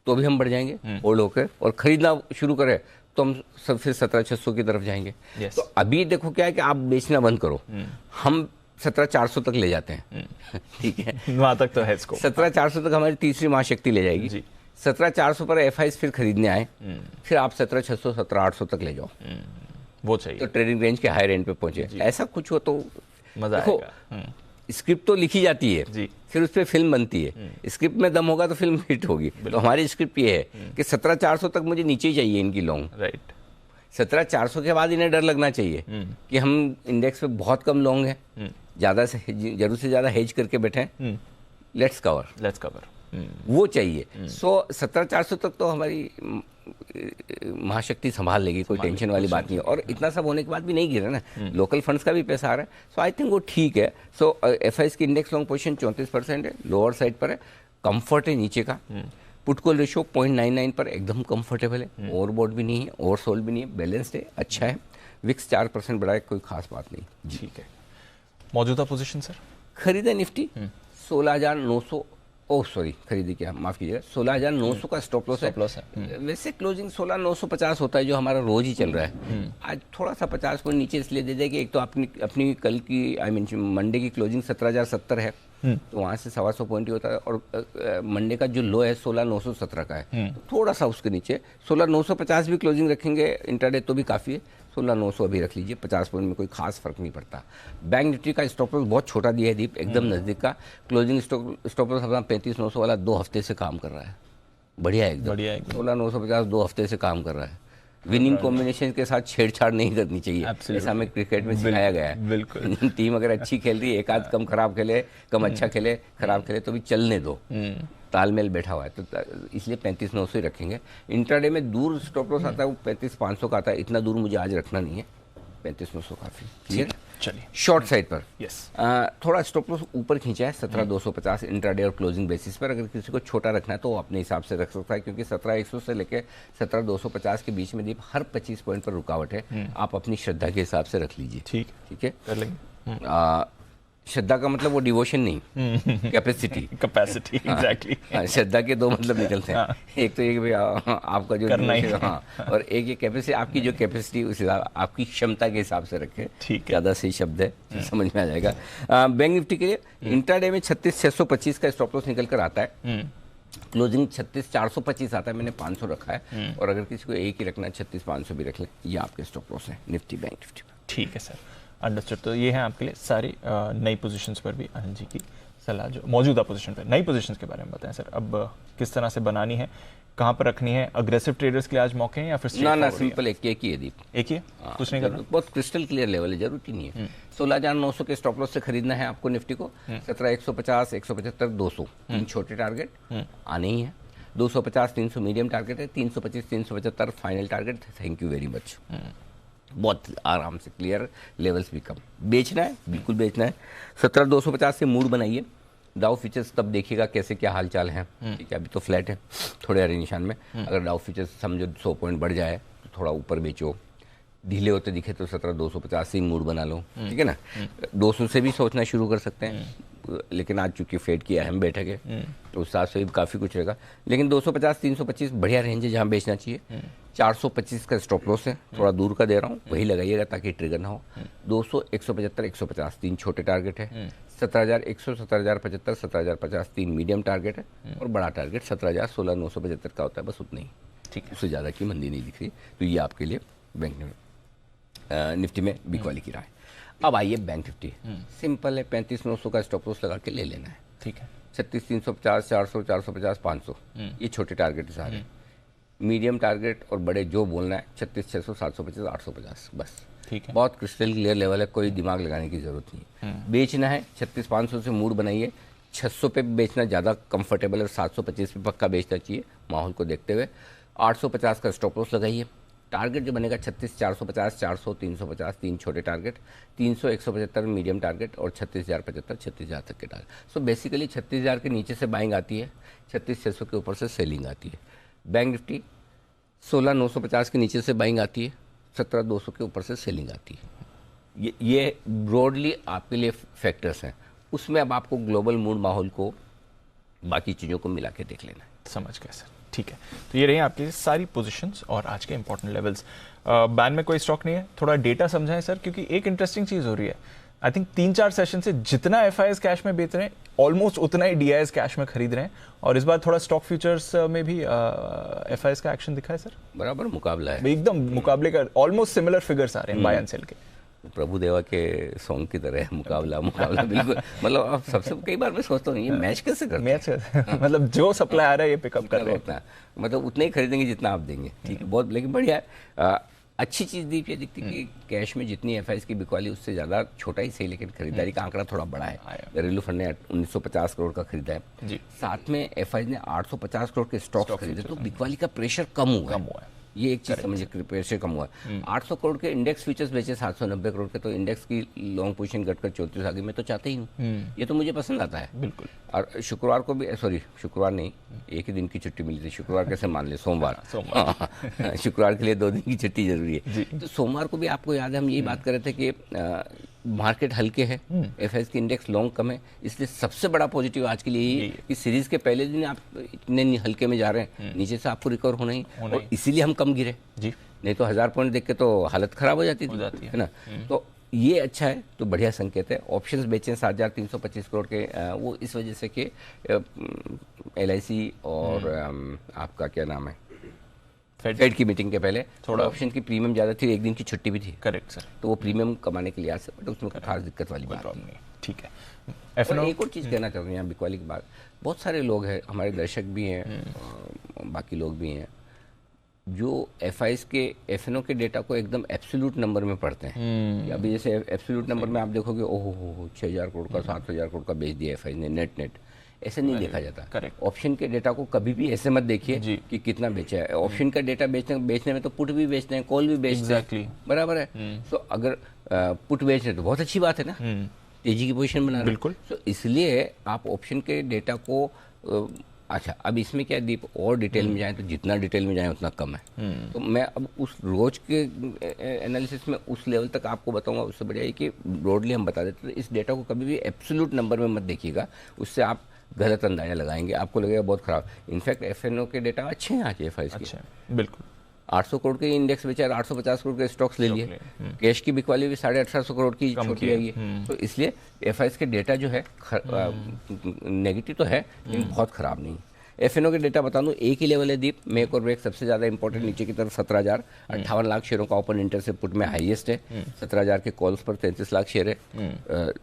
तो भी हम बढ़ जाएंगे होल्ड होकर, और खरीदना शुरू करें तो हम सब फिर 17,600 की तरफ जाएंगे। तो अभी देखो क्या है कि आप बेचना बंद करो, हम 17,400 तक ले जाते हैं। ठीक है, वहां तक तो है इसको। 17,400 तक हमारी तीसरी महाशक्ति ले जाएगी। 17,400 पर एफआईएस फिर खरीदने आए, फिर आप 17,600, 17,800 तक ले जाओ, वो चाहिए। तो ट्रेडिंग रेंज के हायर एंड पे पहुंचे। ऐसा कुछ हो तो मजा आएगा। स्क्रिप्ट तो लिखी जाती है जी, फिर उस पर फिल्म बनती है। स्क्रिप्ट में दम होगा तो फिल्म हिट होगी। तो हमारी स्क्रिप्ट ये है कि 17,400 तक मुझे नीचे ही चाहिए इनकी लॉन्ग। राइट, 17,400 के बाद इन्हें डर लगना चाहिए कि हम इंडेक्स पे बहुत कम लॉन्ग है, ज़्यादा से जरूर से ज़्यादा हेज करके बैठे हैं, लेट्स कवर वो चाहिए। सो 17,400 तक तो हमारी महाशक्ति संभाल लेगी, कोई टेंशन वाली बात नहीं है। और इतना सब होने के बाद भी नहीं गिरा ना, लोकल फंड्स का भी पैसा आ रहा है। सो आई थिंक वो ठीक है। सो एफआईएस की इंडेक्स लॉन्ग पोजीशन 34% है, लोअर साइड पर है, कंफर्ट है नीचे का। पुट कॉल रेशियो 0.99 पर एकदम कंफर्टेबल है, ओवरबॉट भी नहीं है, ओवरसोल्ड भी नहीं है, बैलेंस्ड है, अच्छा है। विक्स 4% बढ़ा है, कोई खास बात नहीं। ठीक है, मौजूदा पोजीशन सर? खरीदा निफ्टी 16,900 ओह सॉरी, खरीदी क्या, माफ कीजिएगा, 16,900 का स्टॉप लॉस है। वैसे क्लोजिंग 16,950 होता है जो हमारा रोज ही चल रहा है। आज थोड़ा सा 50 पॉइंट नीचे इसलिए दे दें कि एक तो अपनी कल की मंडे की क्लोजिंग 17,070 है, तो वहाँ से 125 पॉइंट ही होता है, और मंडे का जो लो है 16,917 का है, तो थोड़ा सा उसके नीचे 16,950 भी क्लोजिंग रखेंगे इंट्राडे तो भी काफ़ी है। 16,900 अभी रख लीजिए, 50 पॉइंट में कोई खास फर्क नहीं पड़ता। बैंक निफ्टी का स्टॉप लॉस बहुत छोटा दिया है दीप, एकदम नज़दीक का। क्लोजिंग स्टॉप लॉस अपना 35,900 वाला 2 हफ्ते से काम कर रहा है, बढ़िया है एकदम। 16,950 2 हफ्ते से काम कर रहा है। विनिंग कॉम्बिनेशन के साथ छेड़छाड़ नहीं करनी चाहिए, ऐसा हमें क्रिकेट में सिखाया गया है। बिल्कुल। टीम अगर अच्छी खेल रही है, एक आध कम खराब खेले, कम अच्छा खेले, खराब खेले तो भी चलने दो, तालमेल बैठा हुआ है, तो इसलिए 35,900 ही रखेंगे। इंट्राडे में दूर स्टॉप लॉस आता है वो 35,500 का आता है, इतना दूर मुझे आज रखना नहीं है, 35,900 काफी। क्लियर? चलिए शॉर्ट साइड पर यस, थोड़ा स्टॉप लॉस ऊपर खींचा है 17,250 इंट्राडे और क्लोजिंग बेसिस पर। अगर किसी को छोटा रखना है तो वो अपने हिसाब से रख सकता है, क्योंकि 17,100 से लेकर 17,250 के बीच में दीप हर 25 पॉइंट पर रुकावट है, आप अपनी श्रद्धा के हिसाब से रख लीजिए। ठीक है, कर लेंगे। श्रद्धा का मतलब वो डिवोशन नहीं, कैपेसिटी एग्जैक्टली। श्रद्धा के दो मतलब निकलते हैं, एक तो ये कि आपका जो हाँ, और एक ये कैपेसिटी, आपकी जो कैपेसिटी उस हिसाब, आपकी क्षमता के हिसाब से रखें, ज़्यादा सही शब्द है, समझ में आ जाएगा। बैंक निफ्टी के लिए इंट्राडे में 36,625 का स्टॉप लॉस निकल कर आता है, क्लोजिंग 36,425 आता है, मैंने 500 रखा है, और अगर किसी को एक ही रखना है 36,500 भी रख ले, ये आपके स्टॉप लॉस है निफ्टी बैंक निफ्टी में। ठीक है सर, अंडरस्टूड। तो ये है आपके लिए सारी नई पोजीशंस पर भी अनिल जी की सलाह, जो मौजूदा पोजीशन पर नई पोजीशंस के बारे में बताएं सर। अब किस तरह से बनानी है, कहाँ पर रखनी है, अग्रेसिव ट्रेडर्स के लिए आज मौके हैं या फिर ना सिंपल एक ही है दीप, एक ही है, कुछ नहीं करना, बहुत क्रिस्टल क्लियर लेवल है, जरूरत ही नहीं है। 16,900 के स्टॉप लॉस से खरीदना है आपको निफ्टी को, 17,150, 175, 200 तीन छोटे टारगेट आने ही है, 250, 300 मीडियम टारगेट है, 325, 375 final target. Thank you very much, बहुत आराम से क्लियर, लेवल्स भी कम। बेचना है, बिल्कुल बेचना है। 17,250 से मूड बनाइए, डाउ फीचर्स तब देखिएगा कैसे क्या हाल चाल है, ठीक है, अभी तो फ्लैट है, थोड़े हरे निशान में। अगर डाउ फीचर्स समझो 100 पॉइंट बढ़ जाए तो थोड़ा ऊपर बेचो, ढीले होते दिखे तो 17,250 से ही मूड बना लो, ठीक है ना। 200 से भी सोचना शुरू कर सकते हैं, लेकिन आज चूंकि फेड की अहम बैठक है तो उस हिसाब से भी काफ़ी कुछ रहेगा, लेकिन 250, 325 बढ़िया रेंज है जहाँ बेचना चाहिए। 425 का स्टॉप लॉस है, थोड़ा दूर का दे रहा हूँ, वही लगाइएगा ताकि ट्रिगर ना हो। 200, 175, 150 तीन छोटे टारगेट है, 17,100, 17,075, 17,050 तीन मीडियम टारगेट है, और बड़ा टारगेट 17,000, 16,975 का होता है, बस उतना ही, ठीक है, उससे ज़्यादा की मंदी नहीं दिख रही। तो ये आपके लिए बैंक निफ्टी में बिक वाली की राय। अब आइए बैंक निफ्टी, सिंपल है, 35,900 का स्टॉप लॉस लगा के ले लेना है, ठीक है। 36,350, 400, 450, 500 ये छोटे टारगेट सारे। मीडियम टारगेट और बड़े जो बोलना है 36,600, 750, 850, बस, ठीक है, बहुत क्रिस्टल क्लियर लेवल है, कोई दिमाग लगाने की जरूरत नहीं है। बेचना है 36,500 से मूड बनाइए, 600 पे बेचना ज़्यादा कंफर्टेबल है, 725 पे पक्का बेचना चाहिए माहौल को देखते हुए। 850 का स्टॉप लॉस लगाइए, टारगेट जो बनेगा 36,450, 400, 350 तीन छोटे टारगेट, 300, 175 मीडियम टारगेट, और 36,075, 36,000 तक के टारगेट। सो बेसिकली 36,000 के नीचे से बाइंग आती है, 36,600 के ऊपर से सेलिंग आती है। बैंक निफ्टी 16,950 के नीचे से बाइंग आती है, 17,200 के ऊपर से सेलिंग आती है। ये ब्रॉडली आपके लिए फैक्टर्स हैं, उसमें अब आपको ग्लोबल मूड माहौल को बाकी चीज़ों को मिला के देख लेना है। समझ गए सर, ठीक है। तो ये रही आपकी सारी पोजीशंस और आज के इंपॉर्टेंट लेवल्स। बैन में कोई स्टॉक नहीं है, थोड़ा डेटा समझाएं सर, क्योंकि एक इंटरेस्टिंग चीज़ हो रही है। आई थिंक 3-4 सेशन से जितना एफआईएस कैश में बेच रहे हैं, ऑलमोस्ट उतना ही डीआईएस कैश में खरीद रहे हैं, और इस बार थोड़ा स्टॉक फ्यूचर्स में भी एफआईएस का एक्शन दिखा है सर। बराबर मुकाबला है, एकदम मुकाबले का, ऑलमोस्ट सिमिलर फिगर्स आ रहे हैं बाय एंड सेल के। प्रभु देवा के सॉन्ग की तरह है, मुकाबला बिल्कुल। मतलब अब सबसे कई बार मैं सोचता हूँ ये मैच कैसे करते हैं, मतलब जो सप्लाई आ रहा है ये पिकअप कर रहे हैं, मतलब उतना ही खरीदेंगे जितना आप देंगे, ठीक है, बहुत, लेकिन बढ़िया है। अच्छी चीज़ ये दिखती है कि कैश में जितनी एफआईएस की बिकवाली उससे ज़्यादा छोटा ही सही, लेकिन खरीदारी का आंकड़ा थोड़ा बड़ा है। घरेलू फंड ने 1950 करोड़ का खरीदा है, साथ में एफआईएस ने 850 करोड़ के स्टॉक खरीदे, तो बिकवाली का प्रेशर कम हुआ है। ये एक चीज समझिए, प्रेशर कम हुआ है। 800 करोड़ के इंडेक्स फ्यूचर्स बेचे 790 करोड़ के, तो इंडेक्स की लॉन्ग पोजीशन घटकर 34 आ गई। मैं तो चाहता ही हूँ, ये तो मुझे पसंद आता है बिल्कुल। और शुक्रवार को भी, सॉरी शुक्रवार नहीं, एक ही दिन की छुट्टी मिली थी, शुक्रवार कैसे मान ले, सोमवार शुक्रवार के लिए 2 दिन की छुट्टी जरूरी है। तो सोमवार को भी आपको याद है हम यही बात कर रहे थे कि मार्केट हल्के है, एफआईएस की इंडेक्स लॉन्ग कम है, इसलिए सबसे बड़ा पॉजिटिव आज के लिए यही है कि सीरीज के पहले दिन आप इतने हल्के में जा रहे हैं, नीचे से आपको रिकवर होना ही, और इसीलिए हम कम गिरे जी। नहीं तो 1000 पॉइंट देख के तो हालत खराब हो जाती है ना। तो ये अच्छा है, तो बढ़िया संकेत है। ऑप्शंस बेचे 7325 करोड़ के, वो इस वजह से कि एलआईसी और आपका क्या नाम है, फेड की मीटिंग के पहले थोड़ा ऑप्शन की प्रीमियम ज़्यादा थी, एक दिन की छुट्टी भी थी। Correct sir. तो वो प्रीमियम कमाने के लिए आ सकते, बट उसमें खास दिक्कत वाली बात नहीं है। ठीक है। और एक और चीज़ कहना चाहता हूँ यहाँ बिकवाली की बात, बहुत सारे लोग हैं, हमारे दर्शक भी हैं, बाकी लोग भी हैं, जो एफआईएस के एफएनओ के डेटा को एकदम एब्सोल्यूट नंबर में पढ़ते हैं। अभी जैसे एब्सोल्यूट नंबर में आप देखोगे, ओहो 6000 करोड़ का 7000 करोड़ का बेच दिया एफआईएस ने नेट, ऐसे नहीं देखा जाता। करेक्ट। ऑप्शन के डेटा को कभी भी ऐसे मत देखिए कि कितना बेचा है। ऑप्शन का डेटा बेचने में तो पुट भी बेचते हैं, कॉल भी बेचते हैं, बराबर है। तो अगर पुट बेच रहे तो बहुत अच्छी बात है ना, तेजी की पोजीशन बना रहे। बिल्कुल। तो इसलिए आप ऑप्शन के डेटा को अच्छा, अब इसमें क्या दीप और डिटेल में जाएं तो जितना डिटेल में जाएं उतना कम है। तो मैं अब उस रोज के एनालिसिस में उस लेवल तक आपको बताऊंगा, उससे बढ़िया है कि ब्रॉडली हम बता देते हैं। इस डेटा को कभी भी एब्सोल्यूट नंबर में मत देखिएगा, उससे आप गलत अंदाजा लगाएंगे, आपको लगेगा बहुत खराब। इनफैक्ट एफएनओ के डेटा अच्छे हैं आज एफआईएस के। अच्छा, बिल्कुल। 800 करोड़ के इंडेक्स बेचा, 850 करोड़ के स्टॉक्स ले लिए, कैश की बिकवाली भी 1850 करोड़ की छोटी आई है। तो इसलिए एफआईएस के डेटा जो है नेगेटिव तो है, लेकिन बहुत खराब नहीं। एफएनओ के डेटा बता दूं, एक ही लेवल है दीप, मेक और ब्रेक सबसे ज्यादा इंपॉर्टेंट, नीचे की तरफ 17,058 लाख शेयरों का ओपन इंटर से पुट में हाईएस्ट है, 17,000 के कॉल्स पर 33 लाख शेयर है।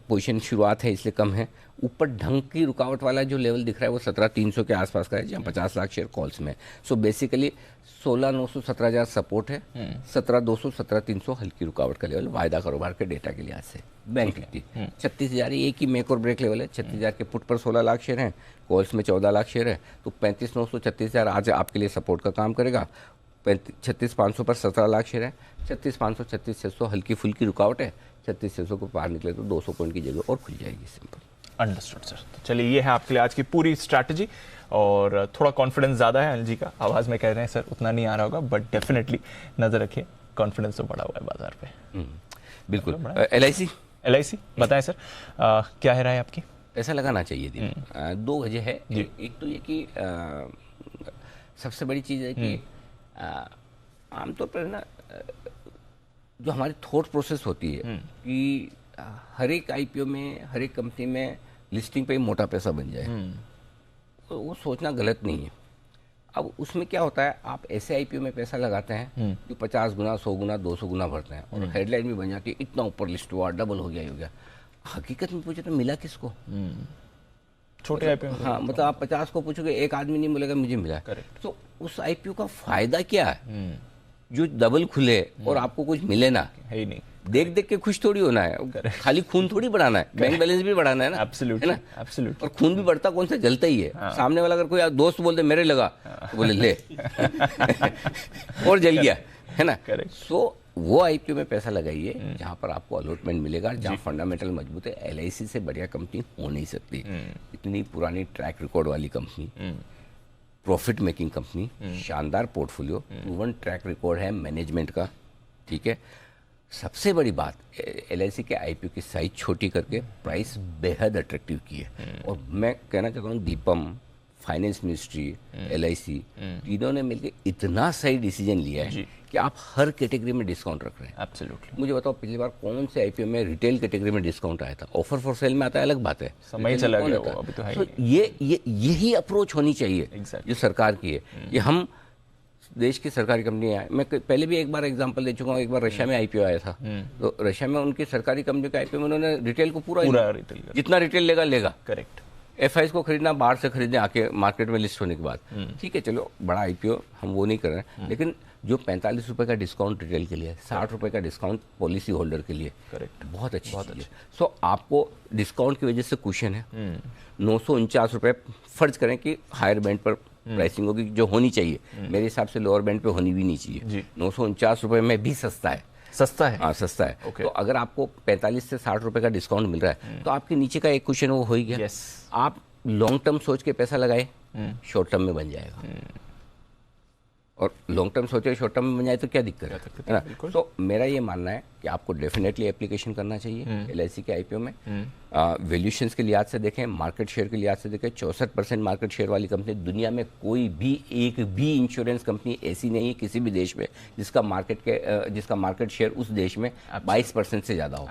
पोजीशन शुरुआत है इसलिए कम है। ऊपर ढंग की रुकावट वाला जो लेवल दिख रहा है वो 17,300 के आसपास का है, जहाँ 50 लाख शेयर कॉल्स में। सो बेसिकली 16,900 17,000 सपोर्ट है, 17,200 17,300 हल्की रुकावट का लेवल वायदा कारोबार के डेटा के लिहाज से। बैंक निफ्टी 36,000 एक ही मेक और ब्रेक लेवल है, 36,000 के पुट पर 16 लाख शेयर हैं, कॉल्स में 14 लाख शेयर है। तो 35,900 36,000 आज आपके लिए सपोर्ट का काम करेगा। 36,500 पर 17 लाख शेयर है, 36,500 36,600 हल्की फुल्की रुकावट है, 36,600 को पार निकले तो 200 पॉइंट की जगह और खुल जाएगी। सिंपल। Understood sir. तो चलिए, ये है आपके लिए आज की पूरी स्ट्रैटेजी, और थोड़ा कॉन्फिडेंस ज़्यादा है अनिल जी का, आवाज़ में कह रहे हैं सर उतना नहीं आ रहा होगा, बट डेफिनेटली नज़र रखिए, कॉन्फिडेंस तो बढ़ा हुआ है बाजार पे। बिल्कुल। एलआईसी बताएं सर, क्या है राय आपकी? ऐसा लगाना चाहिए थी। दो वजह है। एक तो ये कि सबसे बड़ी चीज़ है कि आमतौर पर ना जो हमारी थॉट प्रोसेस होती है कि हर एक आईपीओ में, हर एक कंपनी में लिस्टिंग पे ही मोटा पैसा बन जाए, तो वो सोचना गलत नहीं है। अब उसमें क्या होता है, आप ऐसे आईपीओ में पैसा लगाते हैं जो 50 गुना 100 गुना 200 गुना बढ़ते हैं, और हेडलाइन भी बन जाती है इतना ऊपर लिस्ट हुआ, डबल हो गया, ही हो गया। हकीकत में पूछे तो मिला किसको? छोटे आईपीओ। हाँ, मतलब आप 50 को पूछोगे, एक आदमी नहीं बोलेगा मुझे मिला। तो उस आईपीओ का फायदा क्या है जो डबल खुले और आपको कुछ मिले ना? है ही नहीं। देख देख के खुश थोड़ी होना है, खाली खून थोड़ी बढ़ाना है, बैंक बैलेंस भी बढ़ाना है ना। एब्सोल्युटली, है ना? एब्सोल्युटली। और खून भी बढ़ता कौन सा, जलता ही है। हाँ। सामने वाला अगर कोई दोस्त बोल दे मेरे लगा, तो बोले ले और जल गया, है ना। सो वो आईपीओ में पैसा लगाइए जहां पर आपको अलॉटमेंट मिलेगा, जहां फंडामेंटल मजबूत है। एलआईसी से बढ़िया कंपनी हो नहीं सकती। इतनी पुरानी ट्रैक रिकॉर्ड वाली कंपनी, प्रॉफिट मेकिंग कंपनी, शानदार पोर्टफोलियो, प्रूवन ट्रैक रिकॉर्ड है मैनेजमेंट का, ठीक है। सबसे बड़ी बात, एलआईसी के आईपीओ की साइज छोटी करके प्राइस बेहद अट्रैक्टिव की है। और मैं कहना चाहता हूँ दीपम, फाइनेंस मिनिस्ट्री, एलआईसी तीनों ने मिलकर इतना सही डिसीजन लिया है कि आप हर कैटेगरी में डिस्काउंट रख रहे हैं। एब्सोल्युटली। मुझे बताओ पिछली बार कौन से आईपीओ में रिटेल कैटेगरी में डिस्काउंट आया था? ऑफर फॉर सेल में आता है, अलग बात है, समय चला गया वो, अभी तो है। तो यही अप्रोच होनी चाहिए जो सरकार की है। ये हम देश की सरकारी कंपनियां हैं, मैं पहले भी एक बार एग्जांपल दे चुका हूँ। एक बार रशिया में आईपीओ आया था, तो रशिया में उनकी सरकारी कंपनी के आईपीओ में उन्होंने रिटेल को पूरा रिटेल, जितना रिटेल लेगा। करेक्ट। एफआईएस को खरीदना बाहर से खरीदने आके मार्केट में लिस्ट होने के बाद, ठीक है, चलो बड़ा आईपीओ हम वो नहीं कर रहे हैं, लेकिन जो 45 रुपए का डिस्काउंट रिटेल के लिए, 60 रुपए का डिस्काउंट पॉलिसी होल्डर के लिए, करेक्ट, बहुत अच्छी चीज़ है। सो आपको डिस्काउंट की वजह से कुशन है। 949 रुपए फर्ज करें कि हायर बैंड पर प्राइसिंग होगी, जो होनी चाहिए, मेरे हिसाब से लोअर बैंड पे होनी भी नहीं चाहिए। 949 रुपए में भी सस्ता है। सस्ता है, हाँ सस्ता है। Okay. तो अगर आपको 45 से 60 रुपए का डिस्काउंट मिल रहा है, तो आपके नीचे का एक क्वेश्चन वो हो ही गया। आप लॉन्ग टर्म सोच के पैसा लगाए, शॉर्ट टर्म में बन जाएगा। और लॉन्ग टर्म सोचे शॉर्ट टर्म में बन जाए तो क्या दिक्कत है ना। तो मेरा ये मानना है कि कि आपको डेफिनेटली एप्लीकेशन करना चाहिए LIC के IPO में। वैल्यूशंस के लिहाज से देखें, मार्केट शेयर के लिहाज से देखें, 64% मार्केट शेयर वाली कंपनी दुनिया में कोई भी एक भी इंश्योरेंस कंपनी ऐसी नहीं है किसी भी देश में जिसका मार्केट शेयर उस देश में 22% से ज़्यादा हो।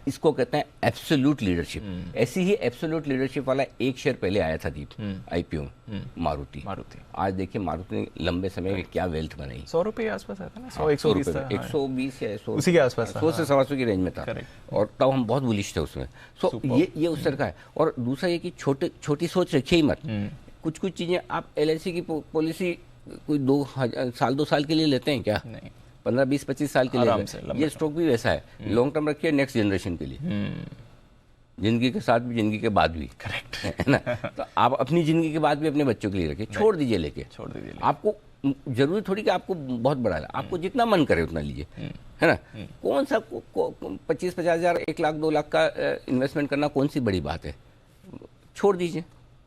इसको कहते हैं एब्सोल्यूट लीडरशिप। ऐसी ही एब्सोल्यूट लीडरशिप वाला एक शेयर पहले आया था दीप IPO में, मारुति। आज देखिए मारुति ने लंबे समय में क्या वेल्थ बनाई। 100 रुपये के आसपास आता ना, 100-120 था, 120 या 100 उसी के आसपास, 100 से 125 की रेंज में था। और तब हम बहुत बुलिश थे उसमें। सो ये उस तरह का है। और दूसरा ये कि छोटी सोच रखिए ही मत। कुछ चीज़ें आप LIC की पॉलिसी कोई 2 साल के लिए लेते हैं क्या? नहीं, 15, 20, 25 साल के लिए। ये स्टॉक भी वैसा है, लॉन्ग टर्म रखिए नेक्स्ट जनरेशन के लिए, जिंदगी के साथ भी जिंदगी के बाद भी। करेक्ट है ना? तो आप अपनी जिंदगी के बाद भी अपने बच्चों के लिए रखिए, छोड़ दीजिए लेके। आपको जरूरी थोड़ी कि आपको बहुत बड़ा है, आपको जितना मन करे उतना लीजिए, है ना? कौन सा 25-50 हज़ार, 1 लाख 2 लाख का इन्वेस्टमेंट करना कौन सी बड़ी बात है? छोड़ दीजिए,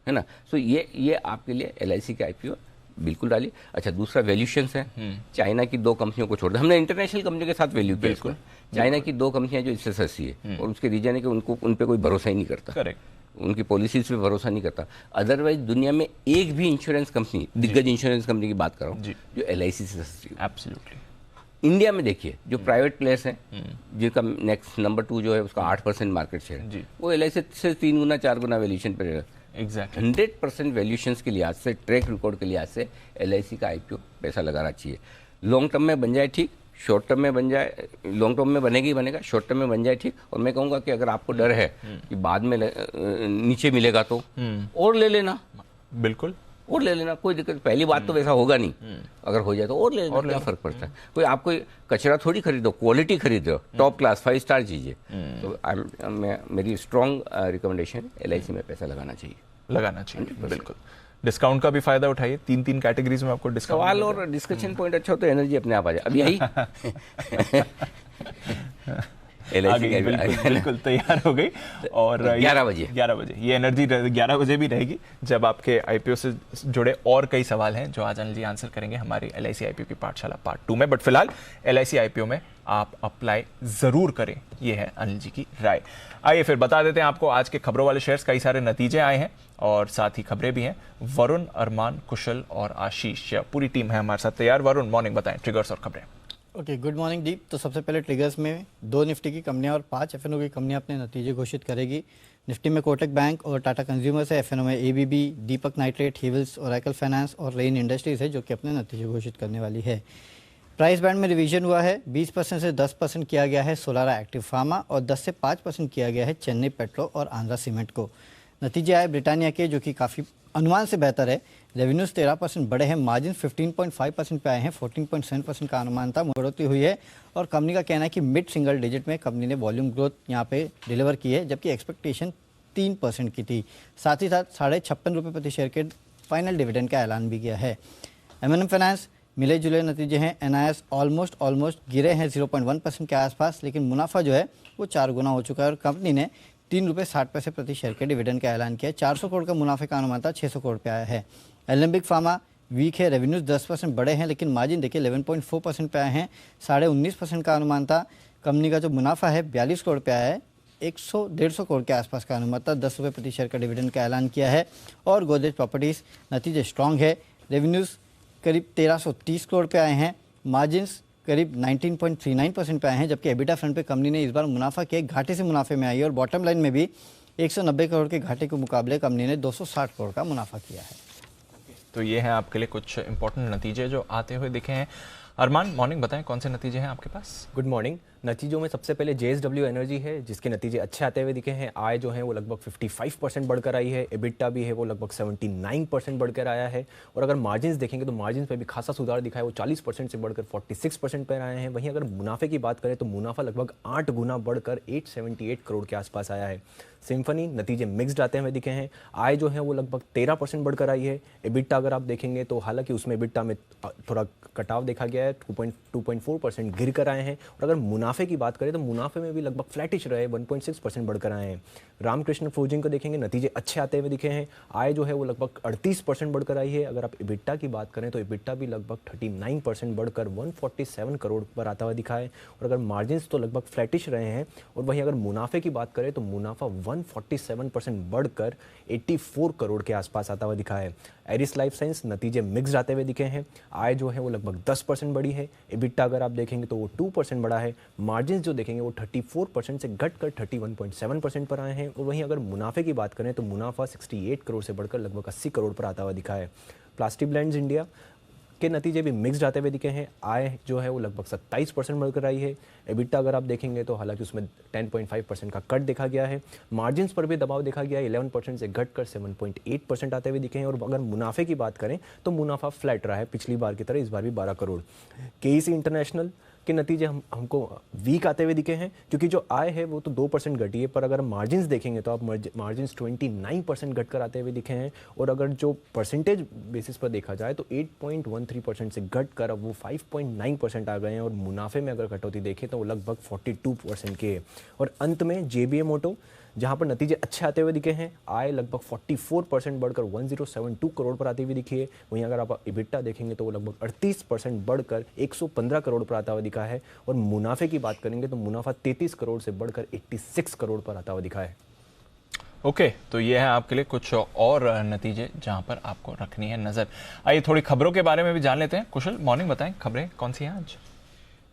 है ना? सो ये आपके लिए LIC का IPO बिल्कुल डालिए। अच्छा, दूसरा वैल्यूशंस है। चाइना की 2 कंपनियों को छोड़ दें, हमने इंटरनेशनल कंपनी के साथ वैल्यू किया इसको। चाइना की 2 कंपनियां जो इससे सस्ती है, और उसके रीजन है कि उन पे कोई भरोसा ही नहीं करता। करेक्ट, उनकी पॉलिसीज पे भरोसा नहीं करता। अदरवाइज दुनिया में एक भी इंश्योरेंस कंपनी, दिग्गज इंश्योरेंस कंपनी की बात कर रहा हूँ, जो LIC से सस्ती है। एब्सोल्युटली। इंडिया में देखिए जो प्राइवेट प्लेयर्स हैं, जिनका नेक्स्ट नंबर 2 जो है उसका 8% मार्केट शेयर है, वो LIC से 3 गुना 4 गुना वैल्यूशन पर रहेगा। एग्जैक्टली 100% वैल्यूशंस के लिहाज से, ट्रैक रिकॉर्ड के लिहाज से LIC का IPO पैसा लगाना चाहिए। लॉन्ग टर्म में बन जाए ठीक, शॉर्ट टर्म में बन जाए, लॉन्ग टर्म में बनेगा ही बनेगा, शॉर्ट टर्म में बन जाए ठीक। और मैं कहूँगा कि अगर आपको डर है कि बाद में नीचे मिलेगा तो और ले लेना, बिल्कुल और ले लेना, कोई दिक्कत। पहली बात तो वैसा होगा नहीं, अगर हो जाए तो और ले लेना, क्या फर्क पड़ता है? कोई आपको कचरा थोड़ी खरीदो, क्वालिटी खरीदो, टॉप क्लास 5 स्टार चीज़ें। तो मेरी स्ट्रॉन्ग रिकमेंडेशन LIC में पैसा लगाना चाहिए। बिल्कुल। डिस्काउंट का भी फायदा उठाइए, 3 कैटेगरीज में आपको डिस्काउंट। सवाल और डिस्कशन पॉइंट अच्छा हो तो एनर्जी अपने आप आ जाए। अब यही बिल्कुल तैयार हो गई। और 11 बजे ये एनर्जी 11 बजे भी रहेगी, जब आपके IPO से जुड़े और कई सवाल हैं जो आज अनिल जी आंसर करेंगे हमारी LIC IPO की पाठशाला पार्ट 2 में। बट फिलहाल LIC IPO में आप अप्लाई जरूर करें, ये है अनिल जी की राय। आइए फिर बता देते हैं आपको आज के खबरों वाले शेयर्स, कई सारे नतीजे आए हैं और साथ ही खबरें भी हैं। वरुण, अरमान, कुशल और आशीष, पूरी टीम है हमारे साथ तैयार। वरुण, मॉर्निंग, बताएं ट्रिगर्स और खबरें। ओके, गुड मॉर्निंग दीप। तो सबसे पहले ट्रिगर्स में 2 निफ्टी की कंपनियां और 5 FNO की कंपनियां अपने नतीजे घोषित करेगी। निफ्टी में कोटक बैंक और टाटा कंज्यूमर्स है, FNO में ABB, दीपक नाइट्रेट, हिवल्स, ओरेकल फाइनेंस और रेन इंडस्ट्रीज है जो कि अपने नतीजे घोषित करने वाली है। प्राइस बैंड में रिवीजन हुआ है, 20% से 10% किया गया है सोलारा एक्टिव फार्मा और 10 से 5% किया गया है चेन्नई पेट्रो और आंध्रा सीमेंट को। नतीजे आए ब्रिटानिया के, जो कि काफ़ी अनुमान से बेहतर है। रेवेन्यूज 13% बढ़े हैं, मार्जिन 15.5% पे आए हैं, 14.7% का अनुमान था, बढ़ोतरी हुई है। और कंपनी का कहना है कि मिड सिंगल डिजिट में कंपनी ने वॉल्यूम ग्रोथ यहाँ पे डिलीवर की है, जबकि एक्सपेक्टेशन 3% की थी। साथ ही साथ 56.5 रुपये प्रति शेयर के फाइनल डिविडेंड का ऐलान भी किया है। M&M फाइनेंस मिले जुले नतीजे हैं। NIS ऑलमोस्ट गिरे हैं 0.1% के आसपास, लेकिन मुनाफा जो है वो 4 गुना हो चुका है और कंपनी ने 3 रुपये 60 पैसे प्रति शेयर के डिविडेंड का ऐलान किया है। 400 करोड़ का मुनाफे का अनुमान था, 600 करोड़ पे आया है। एलेंबिक फार्मा वीक है, रेवेन्यूज 10% बढ़े हैं, लेकिन मार्जिन देखिए 11.4% पे आए हैं। 19.5% का अनुमान था। कंपनी का जो मुनाफा है 42 करोड़ पे आया है, 150 करोड़ के आसपास का अनुमान था। 10 रुपये प्रति शेयर का डिविडेंड का ऐलान किया है। और गोदरेज प्रॉपर्टीज़ नतीजे स्ट्रॉन्ग है, रेवेन्यूज़ करीब 1330 करोड़ पे आए हैं, मार्जिन्स करीब 19.39% पे आए हैं, जबकि एबिटा फ्रंट पे कंपनी ने इस बार मुनाफा किया, घाटे से मुनाफे में आई है और बॉटम लाइन में भी 190 करोड़ के घाटे के मुकाबले कंपनी ने 260 करोड़ का मुनाफा किया है। तो ये हैं आपके लिए कुछ इंपॉर्टेंट नतीजे जो आते हुए दिखे हैं। अरमान, मॉर्निंग, बताएं कौन से नतीजे हैं आपके पास? Good morning. नतीजों में सबसे पहले JSW एनर्जी है, जिसके नतीजे अच्छे आते हुए दिखे हैं। आय जो है वो लगभग 55% बढ़कर आई है, एबिटा भी है वो लगभग 79% बढ़कर आया है। और अगर मार्जिन्स देखेंगे तो मार्जिन्स पे भी खासा सुधार दिखा है, वो 40% से बढ़कर 46% पर आए हैं। वहीं अगर मुनाफे की बात करें तो मुनाफा लगभग 8 गुना बढ़कर 878 करोड़ के आसपास आया है। सिम्फनी नतीजे मिक्स्ड आते हुए दिखे हैं। आय जो है वो लगभग 13% बढ़कर आई है। एबिटा अगर आप देखेंगे तो हालांकि उसमें एबिटा में थोड़ा कटाव देखा गया है, 2.4% गिर कर आए हैं। और अगर मुनाफे की बात करें तो मुनाफे में भी लगभग फ्लैटिश रहे, 1.6% बढ़कर आए हैं। रामकृष्ण फोर्जिंग को देखेंगे, नतीजे अच्छे आते हुए दिखे हैं। आय जो है वो लगभग 38% बढ़कर आई है। अगर आप एबिटा की बात करें तो एबिटा भी लगभग 39% बढ़कर 147 करोड़ पर आता हुआ दिखा है। और अगर मार्जिन तो लगभग फ्लैटिश रहे हैं। और वहीं अगर मुनाफे की बात करें तो मुनाफा 147% बढ़कर 84 करोड़ के आसपास आता हुआ दिखा है। एरिस लाइफ साइंस नतीजे मिक्स्ड आते हुए दिखे हैं। आय जो है वो लगभग 10% बढ़ी है। एबिटा अगर आप देखेंगे तो वो 2% बढ़ा है। मार्जिन जो देखेंगे वो 34% से घटकर 31.7% पर आए हैं। और वहीं अगर मुनाफे की बात करें तो मुनाफा 68 करोड़ से बढ़कर लगभग 80 करोड़ पर आता हुआ दिखा है। प्लास्टिक ब्लेंड्स इंडिया के नतीजे भी मिक्स्ड आते हुए दिखे हैं। आय जो है वो लगभग 27% बढ़कर आई है। एबिटा अगर आप देखेंगे तो हालांकि उसमें 10.5% का कट देखा गया है। मार्जिन्स पर भी दबाव देखा गया है, 11% से घटकर 7.8% आते हुए दिखे हैं। और अगर मुनाफे की बात करें तो मुनाफा फ्लैट रहा है पिछली बार की तरह, इस बार भी 12 करोड़। केईसी इंटरनेशनल के नतीजे हमको वीक आते हुए दिखे हैं, क्योंकि जो आय है वो तो 2% घटी है, पर अगर मार्जिन्स देखेंगे तो आप मार्जिन्स 29% घटकर आते हुए दिखे हैं। और अगर जो परसेंटेज बेसिस पर देखा जाए तो 8.13% से घटकर अब वो 5.9% आ गए हैं। और मुनाफे में अगर कटौती देखें तो वो लगभग 42% के है। और अंत में जेबीएम ऑटो, जहां पर नतीजे अच्छे आते हुए दिखे हैं। आय लगभग 44% बढ़कर 1072 करोड़ पर आती हुई दिखी है। वहीं अगर आप इबिटा देखेंगे तो वो लगभग 38% बढ़कर 115 करोड़ पर आता हुआ दिखा है। और मुनाफे की बात करेंगे तो मुनाफा 33 करोड़ से बढ़कर 86 करोड़ पर आता हुआ दिखा है। ओके, तो ये है आपके लिए कुछ और नतीजे जहां पर आपको रखनी है नजर। आइए थोड़ी खबरों के बारे में भी जान लेते हैं। कुशल, मॉर्निंग बताएं, खबरें कौन सी हैं आज?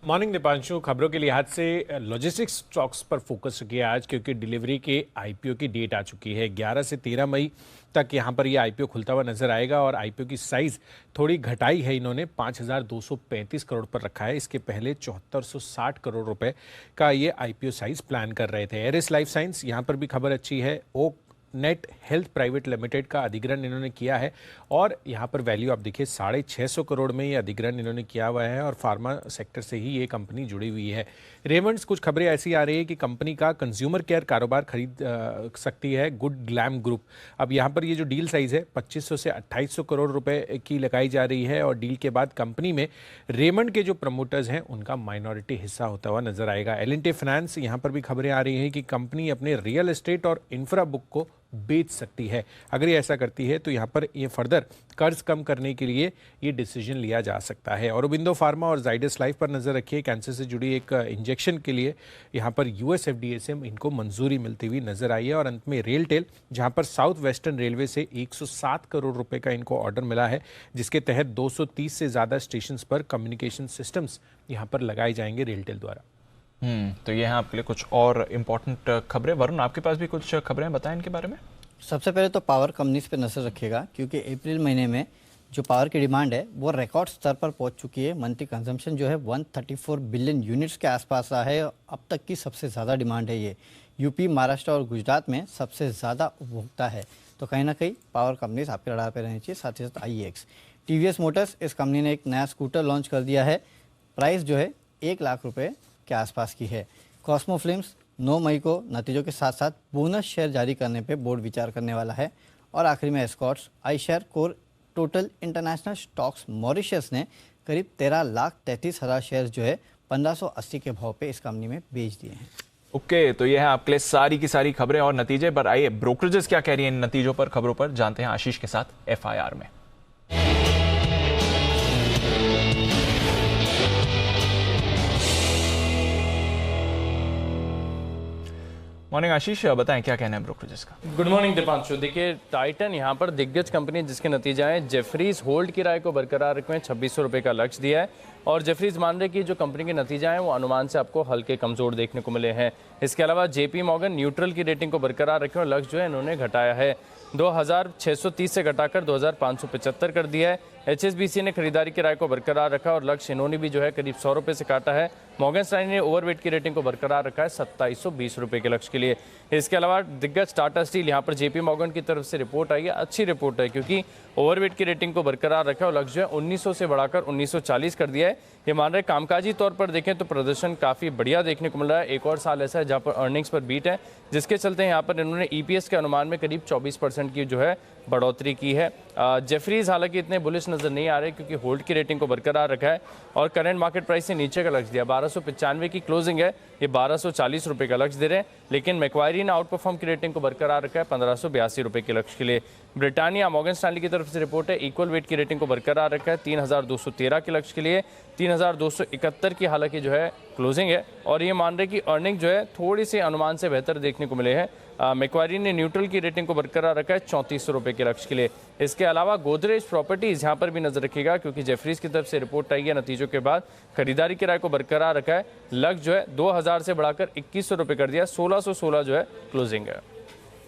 मॉर्निंग दीपांशु, खबरों के लिहाज से लॉजिस्टिक्स स्टॉक्स पर फोकस रखिए आज, क्योंकि डिलीवरी के आईपीओ की डेट आ चुकी है। 11 से 13 मई तक यहाँ पर ये आईपीओ खुलता हुआ नजर आएगा। और आईपीओ की साइज थोड़ी घटाई है, इन्होंने 5235 करोड़ पर रखा है। इसके पहले 7460 करोड़ रुपए का ये आईपीओ साइज प्लान कर रहे थे। एरिस लाइफ साइंस, यहाँ पर भी खबर अच्छी है। Oaknet Health Private Limited का अधिग्रहण इन्होंने किया है। और यहाँ पर वैल्यू आप देखिए 650 करोड़ में ये अधिग्रहण इन्होंने किया हुआ है। और फार्मा सेक्टर से ही ये कंपनी जुड़ी हुई है। रेमंड्स, कुछ खबरें ऐसी आ रही है कि कंपनी का कंज्यूमर केयर कारोबार खरीद सकती है गुड ग्लैम ग्रुप। अब यहाँ पर ये जो डील साइज है 2500 से 2800 करोड़ रुपए की लगाई जा रही है। और डील के बाद कंपनी में रेमंड के जो प्रमोटर्स हैं उनका माइनॉरिटी हिस्सा होता हुआ नजर आएगा। एल&टी फाइनेंस, यहाँ पर भी खबरें आ रही हैं कि कंपनी अपने रियल एस्टेट और इंफ्रा बुक को बेच सकती है। अगर ये ऐसा करती है तो यहाँ पर ये फर्दर कर्ज कम करने के लिए ये डिसीजन लिया जा सकता है। औरोबिंदो फार्मा और जाइडस लाइफ पर नजर रखिए। कैंसर से जुड़ी एक इंजेक्शन के लिए यहाँ पर यूएस एफडीए से इनको मंजूरी मिलती हुई नजर आई है। और अंत में रेलटेल, जहाँ पर साउथ वेस्टर्न रेलवे से 107 करोड़ रुपए का इनको ऑर्डर मिला है, जिसके तहत 230 से ज्यादा स्टेशन पर कम्युनिकेशन सिस्टम्स यहाँ पर लगाए जाएंगे रेलटेल द्वारा। तो ये है आपके लिए कुछ और इम्पोर्टेंट खबरें। वरुण, आपके पास भी कुछ खबरें बताएं इनके बारे में। सबसे पहले तो पावर कंपनीज पे नजर रखिएगा, क्योंकि अप्रैल महीने में जो पावर की डिमांड है वो रिकॉर्ड स्तर पर पहुंच चुकी है। मंथली कंजम्पशन जो है 134 बिलियन यूनिट्स के आसपास रहा है। अब तक की सबसे ज़्यादा डिमांड है ये। यूपी, महाराष्ट्र और गुजरात में सबसे ज़्यादा उपभोक्ता है। तो कहीं ना कहीं पावर कंपनीज आपके रडार पर रहनी चाहिए। साथ ही साथ IEX, TVS मोटर्स, इस कंपनी ने एक नया स्कूटर लॉन्च कर दिया है। प्राइस जो है 1 लाख रुपये के आसपास की है। कॉस्मो फिल्म्स 9 मई को नतीजों के साथ साथ बोनस शेयर जारी करने पे बोर्ड विचार करने वाला है। और आखिरी में Escorts, iShares core total international stocks Mauritius ने करीब 13,33,000 शेयर जो है 1580 के भाव पे इस कंपनी में बेच दिए हैं। ओके, तो ये है आपके लिए सारी की सारी खबरें और नतीजे। पर आइए ब्रोकरेजेस क्या कह रही हैं इन नतीजों पर, खबरों पर जानते हैं आशीष के साथ FIR में। मॉर्निंग आशीष, बताएं क्या कहना है ब्रोकरेजेस का। Good morning Deepanshu. देखिए, टाइटन यहाँ पर दिग्गज कंपनी जिसके नतीजे आए, जेफरीज होल्ड की राय को बरकरार रखें, 2600 रुपये का लक्ष्य दिया है। और जेफरीज मान रहे कि जो कंपनी के नतीजे आए वो अनुमान से आपको हल्के कमजोर देखने को मिले हैं। इसके अलावा JP मॉर्गन न्यूट्रल की रेटिंग को बरकरार रखें और लक्ष्य जो है इन्होंने घटाया है, 2630 से घटाकर 2575 कर दिया है। HSBC ने खरीदारी की राय को बरकरार रखा और लक्ष्य इन्होंने भी जो है करीब 100 रुपये से काटा है। मॉर्गन स्टैनली ने ओवरवेट की रेटिंग को बरकरार रखा है 2720 रुपये के लक्ष्य के लिए। इसके अलावा दिग्गज टाटा स्टील, यहाँ पर JP मॉर्गन की तरफ से रिपोर्ट आई है, अच्छी रिपोर्ट है, क्योंकि ओवरवेट की रेटिंग को बरकरार रखा और लक्ष्य जो है 1900 से बढ़ाकर 1940 कर दिया है। ये मान रहे कामकाजी तौर पर देखें तो प्रदर्शन काफ़ी बढ़िया देखने को मिल रहा है। एक और साल ऐसा है जहाँ पर अर्निंग्स पर बीट है, जिसके चलते यहाँ पर इन्होंने EPS के अनुमान में करीब 24% की जो है बढ़ोतरी की है। जेफरीज हालांकि इतने बुलिश नजर नहीं आ रहे क्योंकि होल्ड की रेटिंग को बरकरार रखा है और करंट मार्केट प्राइस से नीचे का लक्ष्य दिया। 1295 की क्लोजिंग है, ये 1240 रुपये का लक्ष्य दे रहे हैं, लेकिन मैक्वायरी ने आउट परफॉर्म की रेटिंग को बरकरार रखा है 1582 रुपये के लक्ष्य के लिए। ब्रिटानिया मॉर्गन स्टैनली की तरफ से रिपोर्ट है, इक्वल वेट की रेटिंग को बरकरार रखा है 3213 के लक्ष्य के लिए, 3271 की हालांकि जो है क्लोजिंग है और ये मान रहे कि अर्निंग जो है थोड़ी सी अनुमान से बेहतर देखने को मिले हैं। मैक्वायरी ने न्यूट्रल की रेटिंग को बरकरार रखा है 3400 रुपये के लक्ष्य के लिए। इसके अलावा गोदरेज प्रॉपर्टीज यहाँ पर भी नजर रखिएगा क्योंकि जेफरीज की तरफ से रिपोर्ट आई है, नतीजों के बाद खरीदारी किराए को बरकरार रखा है, लक्ष्य जो है 2000 से बढ़ाकर 2100 रुपये कर दिया, 1616 जो है क्लोजिंग है।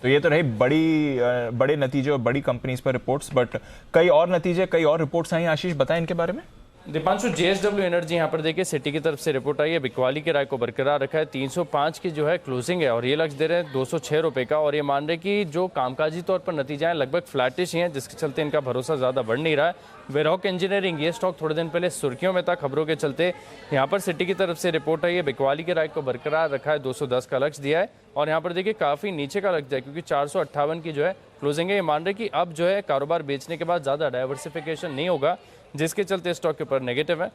तो ये तो रही बड़े नतीजे और बड़ी कंपनीज पर रिपोर्ट्स, बट कई और नतीजे, कई और रिपोर्ट्स आई। आशीष बताएं इनके बारे में। दीपांशु, JSW एनर्जी यहाँ पर देखिए सिटी की तरफ से रिपोर्ट आई है, बिकवाली की राय को बरकरार रखा है, 305 की जो है क्लोजिंग है और ये लक्ष्य दे रहे हैं 206 रुपये का और ये मान रहे कि जो कामकाजी तौर पर नतीजा है लगभग फ्लैटिश ही हैं, जिसके चलते इनका भरोसा ज़्यादा बढ़ नहीं रहा है। वेरहॉक इंजीनियरिंग, ये स्टॉक थोड़े दिन पहले सुर्खियों में था खबरों के चलते, यहाँ पर सिटी की तरफ से रिपोर्ट आई है, बिकवाली की राय को बरकरार रखा है, 210 का लक्ष्य दिया है और यहाँ पर देखिए काफ़ी नीचे का लक्ष्य है क्योंकि 458 की जो है क्लोजिंग है। ये मान रहे कि अब जो है कारोबार बेचने के बाद ज़्यादा डाइवर्सिफिकेशन नहीं होगा, जिसके चलते स्टॉक के ऊपर नेगेटिव है।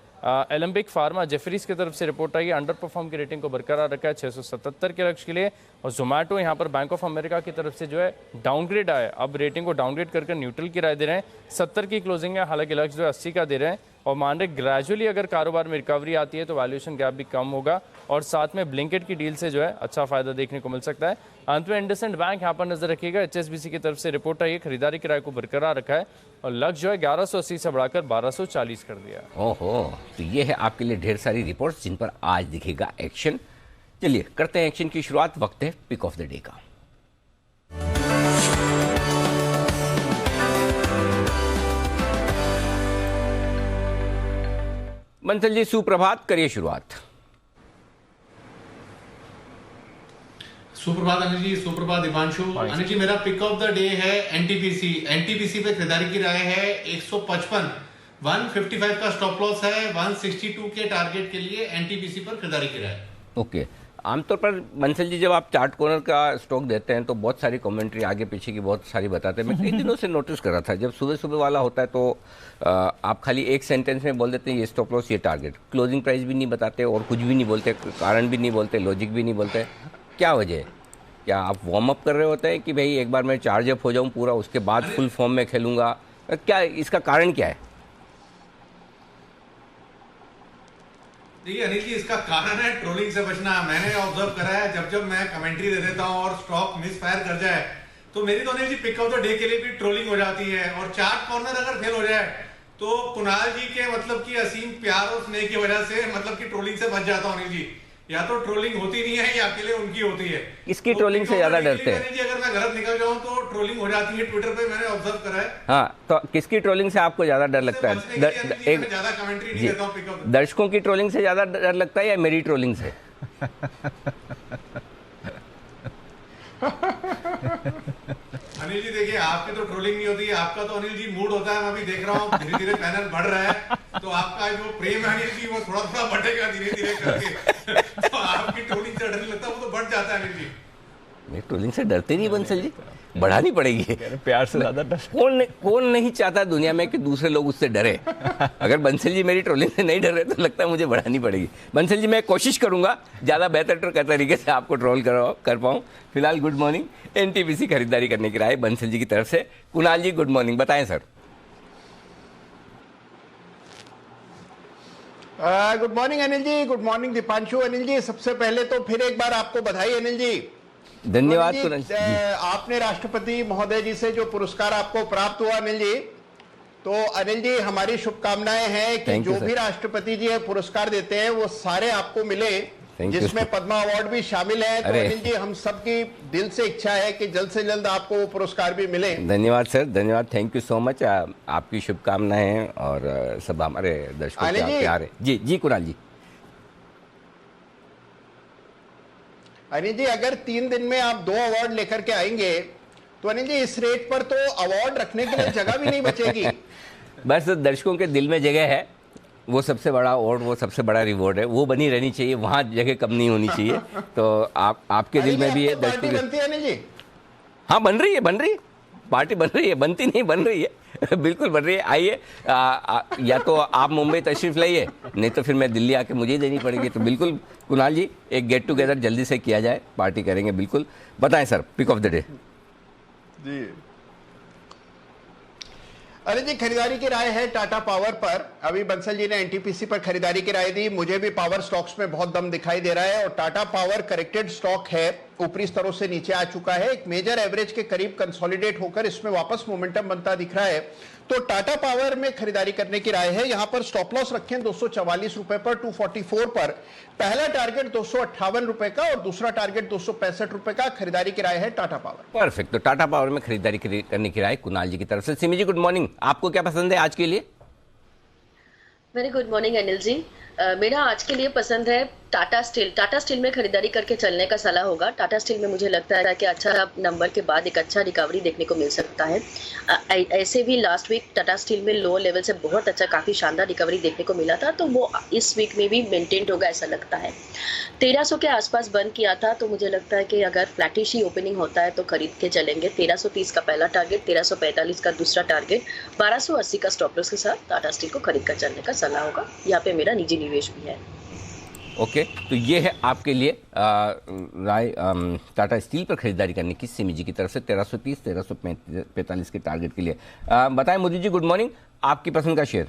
एलम्बिक फार्मा, जेफरीज की तरफ से रिपोर्ट आई है, अंडर परफॉर्म की रेटिंग को बरकरार रखा है 677 के लक्ष्य के लिए और जोमेटो यहाँ पर बैंक ऑफ अमेरिका की तरफ से जो है डाउनग्रेड आया, अब रेटिंग को डाउनग्रेड करके न्यूट्रल की राय दे रहे हैं, 70 की क्लोजिंग है, हालांकि लक्ष्य जो है 80 का दे रहे हैं और मान रहे ग्रेजुअली अगर कारोबार में रिकवरी आती है तो वैल्यूएशन गैप भी कम होगा और साथ में ब्लिंकेट की डील से जो है अच्छा फायदा देखने को मिल सकता है। अंत में इंडसइंड बैंक यहाँ पर नजर रखिएगा, HSBC की तरफ से रिपोर्ट आई है, खरीदारी किराए को बरकरार रखा है और लक्ष्य जो है 1180 से बढ़ाकर 1240 कर दिया। ओहो, तो ये है आपके लिए ढेर सारी रिपोर्ट्स जिन पर आज दिखेगा एक्शन। चलिए करते हैं एक्शन की शुरुआत, वक्त है पिक ऑफ द डे का। बंसल जी सुप्रभात, करिए शुरुआत। सुप्रभात अनिल जी, सुप्रभात दीपांशु। अनिल जी, मेरा पिक ऑफ द डे है एनटीपीसी पे खरीदारी की राय है 155, 155 का स्टॉप लॉस है, 162 के टारगेट के लिए एनटीपीसी पर खरीदारी की राय। ओके, आमतौर पर बंसल जी जब आप चार्ट कॉर्नर का स्टॉक देते हैं तो बहुत सारी कमेंट्री आगे पीछे की बहुत सारी बताते हैं। मैं कई दिनों से नोटिस कर रहा था, जब सुबह सुबह वाला होता है तो आप खाली एक सेंटेंस में बोल देते हैं ये स्टॉप लॉस, ये टारगेट, क्लोजिंग प्राइस भी नहीं बताते और कुछ भी नहीं बोलते, कारण भी नहीं बोलते, लॉजिक भी नहीं बोलते। क्या वजह है? क्या आप वार्म अप कर रहे होते हैं कि भाई एक बार मैं चार्ज अप हो जाऊं पूरा, उसके बाद फुल फॉर्म में खेलूंगा? क्या इसका कारण क्या है? देखिए अनिल जी, इसका कारण है ट्रोलिंग से बचना। मैंने ऑब्जर्व करा है जब मैं कमेंट्री दे देता हूं और स्टॉक मिस फायर कर जाए तो मेरी तो Anil ji pick of the day के लिए भी ट्रोलिंग हो जाती है और चार्ट कॉर्नर अगर फेल हो जाए तो कुणाल जी के मतलब की असीम प्यार और स्नेह की वजह से मतलब की ट्रोलिंग से बच जाता हूं अनिल जी। या तो ट्रोलिंग होती नहीं है या अकेले उनकी होती है। इसकी ट्रोलिंग से ज्यादा डरते हैं अगर मैं गलत निकल जाऊं तो ट्रोलिंग हो जाती है ट्विटर पे, मैंने ऑब्जर्व करा है। हाँ, तो किसकी ट्रोलिंग से आपको ज्यादा डर लगता है? एक ज्यादा कमेंट्री नहीं देता हूं पिक ऑफ। दर्शकों की ट्रोलिंग से ज्यादा डर लगता है या मेरी ट्रोलिंग से? अनिल जी देखिए, आपकी तो ट्रोलिंग नहीं होती, आपका तो अनिल जी मूड होता है। मैं भी देख रहा हूँ धीरे धीरे पैनल बढ़ रहा है तो आपका जो प्रेम है अनिल जी वो थोड़ा थोड़ा बढ़ेगा धीरे धीरे करके। तो आपकी ट्रोलिंग से डर नहीं लगता, वो तो बढ़ जाता है अनिल जी। मैं ट्रोलिंग से डरते नहीं बंसल जी, बढ़ानी पड़ेगी। प्यार से ज्यादा डर कौन नहीं चाहता दुनिया में कि दूसरे लोग उससे डरे। अगर बंसल जी मेरी ट्रोलिंग से नहीं डर रहे तो लगता है मुझे बढ़ानी पड़ेगी। बंसल जी मैं कोशिश करूंगा ज़्यादा बेहतर तरीके से आपको ट्रोल कर पाऊँ। फिलहाल गुड मॉर्निंग, एनटीपीसी खरीदारी करने की राय बंसल जी की तरफ से। कुणाल जी गुड मॉर्निंग, बताएं sir. Good morning Anil ji, good morning Deepanshu. Anil ji सबसे पहले तो फिर एक बार आपको बधाई अनिल जी। धन्यवाद जी, आपने राष्ट्रपति महोदय जी से जो पुरस्कार आपको प्राप्त हुआ अनिल जी, तो अनिल जी हमारी शुभकामनाएं हैं कि जो भी राष्ट्रपति जी पुरस्कार देते हैं वो सारे आपको मिले, जिसमें पद्मा अवार्ड भी शामिल है। तो अनिल जी हम सबकी दिल से इच्छा है कि जल्द से जल्द आपको वो पुरस्कार भी मिले। धन्यवाद सर, धन्यवाद, थैंक यू सो मच। आपकी शुभकामनाएं और सब हमारे दर्शकों के प्यार है। जी जी कुणाल जी। अनिल जी अगर 3 दिन में आप 2 अवार्ड लेकर के आएंगे तो अनिल जी इस रेट पर तो अवार्ड रखने के लिए जगह भी नहीं बचेगी। बस दर्शकों के दिल में जगह है, वो सबसे बड़ा और वो सबसे बड़ा रिवॉर्ड है, वो बनी रहनी चाहिए, वहाँ जगह कम नहीं होनी चाहिए। तो आपके दिल में भी है पार्टी बनती है अनिल जी? हाँ, बन रही है पार्टी बन रही है, बनती नहीं, बन रही है बिल्कुल बन रही है। आइए, या तो आप मुंबई तशरीफ लाइए, नहीं तो फिर मैं दिल्ली आके मुझे ही देनी पड़ेगी। तो बिल्कुल कुणाल जी, एक गेट टुगेदर जल्दी से किया जाए, पार्टी करेंगे बिल्कुल। बताएं sir, pick of the day. जी अनिल जी, खरीदारी की राय है टाटा पावर पर। अभी बंसल जी ने एनटीपीसी पर खरीदारी की राय दी। मुझे भी पावर स्टॉक्स में बहुत दम दिखाई दे रहा है और टाटा पावर करेक्टेड स्टॉक है, ऊपरी स्तरों से नीचे आ चुका है, एक मेजर एवरेज के करीब कंसोलिडेट होकर इसमें वापस मोमेंटम बनता दिख रहा है। तो टाटा पावर में खरीदारी करने की राय है। यहां पर स्टॉप लॉस रखें 244 रुपए पर, 244 पर। पहला टारगेट 258 रुपए का और दूसरा टारगेट 265 रुपए का। खरीदारी की राय है टाटा पावर। परफेक्ट। तो टाटा पावर में खरीदारी करने की राय कुणाल जी की तरफ से। सिमी जी गुड मॉर्निंग, आपको क्या पसंद है आज के लिए? वेरी गुड मॉर्निंग अनिल जी। मेरा आज के लिए पसंद है टाटा स्टील। टाटा स्टील में खरीदारी करके चलने का सलाह होगा। टाटा स्टील में मुझे लगता है कि अच्छा नंबर के बाद एक अच्छा रिकवरी देखने को मिल सकता है। ऐसे भी लास्ट वीक टाटा स्टील में लो लेवल से बहुत अच्छा, काफ़ी शानदार रिकवरी देखने को मिला था, तो वो इस वीक में भी मेंटेन होगा ऐसा लगता है। 1300 के आसपास बंद किया था, तो मुझे लगता है कि अगर फ्लैटिश ही ओपनिंग होता है तो खरीद के चलेंगे। 1330 का पहला टारगेट, 1345 का दूसरा टारगेट, 1280 का स्टॉप लॉस के साथ टाटा स्टील को खरीद कर चलने का सलाह होगा। यहाँ पे मेरा निजी निवेश भी है। ओके, तो ये है आपके लिए राय टाटा स्टील पर खरीदारी करने की सिमी जी की तरफ से 1330 1345 के टारगेट के लिए। बताएं मोदी जी गुड मॉर्निंग, आपकी पसंद का share.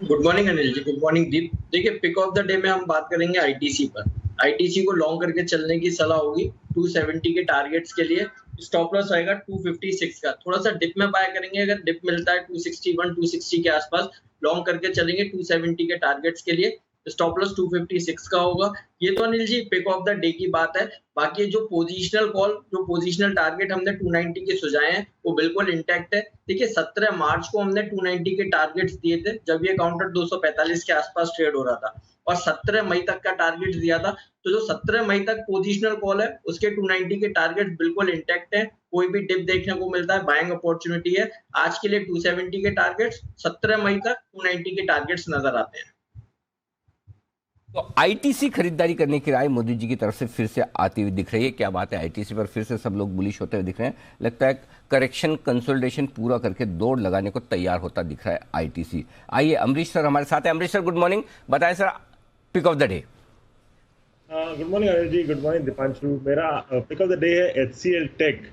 Good morning Anil ji, good morning दीप। देखिए, पिक ऑफ द डे में हम बात करेंगे आईटीसी पर। आईटीसी को लॉन्ग करके चलने की सलाह होगी 270 के टारगेट्स के लिए। स्टॉप लॉस आएगा 256 का। थोड़ा सा डिप में बाय करेंगे, अगर डिप मिलता है 261 260 के आसपास, लॉन्ग करके चलेंगे 270 के टारगेट्स के लिए। स्टॉप लॉस 256 का होगा। ये तो Anil ji pick of the day की बात है। बाकी जो पोजीशनल कॉल, जो पोजीशनल टारगेट हमने 290 के सुझाए हैं, वो बिल्कुल इंटैक्ट है। देखिए, 17 मार्च को हमने 290 के टारगेट्स दिए थे, जब ये काउंटर 245 के आसपास ट्रेड हो रहा था, और 17 मई तक का टारगेट दिया था। तो जो 17 मई तक पोजीशनल कॉल है, उसके 290 के टारगेट बिल्कुल इंटैक्ट है। कोई भी डिप देखने को मिलता है, बाइंग अपॉर्चुनिटी है। आज के लिए 270 के टारगेट्स, 17 मई तक 290 के टारगेट्स नजर आते हैं। तो आईटीसी खरीदारी करने की राय मोदी जी की तरफ से फिर से आती हुई दिख रही है। क्या बात है, आईटीसी पर फिर से सब लोग बुलिश होते हुए दिख रहे हैं। लगता है करेक्शन कंसोलिडेशन पूरा करके दौड़ लगाने को तैयार होता दिख रहा है आईटीसी। आइए, अमरीश सर हमारे साथ है। अमरीश सर गुड मॉर्निंग, बताएं sir pick of the day. Good morning Anil ji, good morning Deepanshu. मेरा पिक ऑफ द डे है एचसीएल टेक,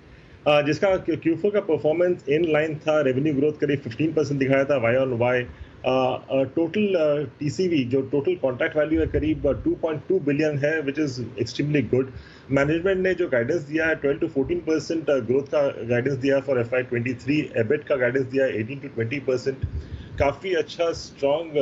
जिसका Q4 का परफॉर्मेंस इन लाइन था। रेवेन्यू ग्रोथ करीब 15% दिखाया था Y on Y. Total TCV, जो टोटल कॉन्ट्रैक्ट वैल्यू है, करीब 2.2 बिलियन है, which is extremely good. Management ने जो गाइडेंस दिया है 12 to 14% ग्रोथ का गाइडेंस दिया फॉर FY23। एबिट का गाइडेंस दिया है 18 to 20%। काफ़ी अच्छा स्ट्रॉन्ग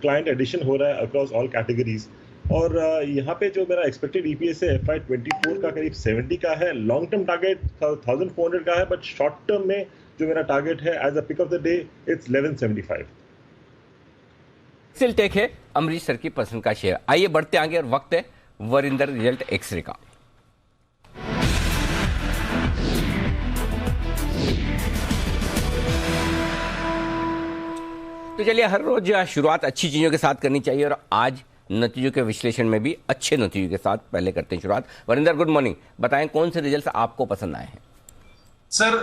क्लाइंट एडिशन हो रहा है अक्रॉस ऑल कैटेगरीज। और यहाँ पे जो मेरा एक्सपेक्टेड EPS है FY24 का करीब 70 का है। लॉन्ग टर्म टारगेट 1400 का है, बट शॉर्ट टर्म में जो मेरा टारगेट है as a pick of the day, it's 1175। HCL Tech है अमरीश सर की पसंद का शेयर। आइए बढ़ते आगे, और वक्त है वरिंदर रिजल्ट एक्सरे का। तो चलिए, हर रोज शुरुआत अच्छी चीजों के साथ करनी चाहिए, और आज नतीजों के विश्लेषण में भी अच्छे नतीजों के साथ पहले करते हैं शुरुआत। वरिंदर गुड मॉर्निंग, बताएं कौन से रिजल्ट्स आपको पसंद आए हैं? Sir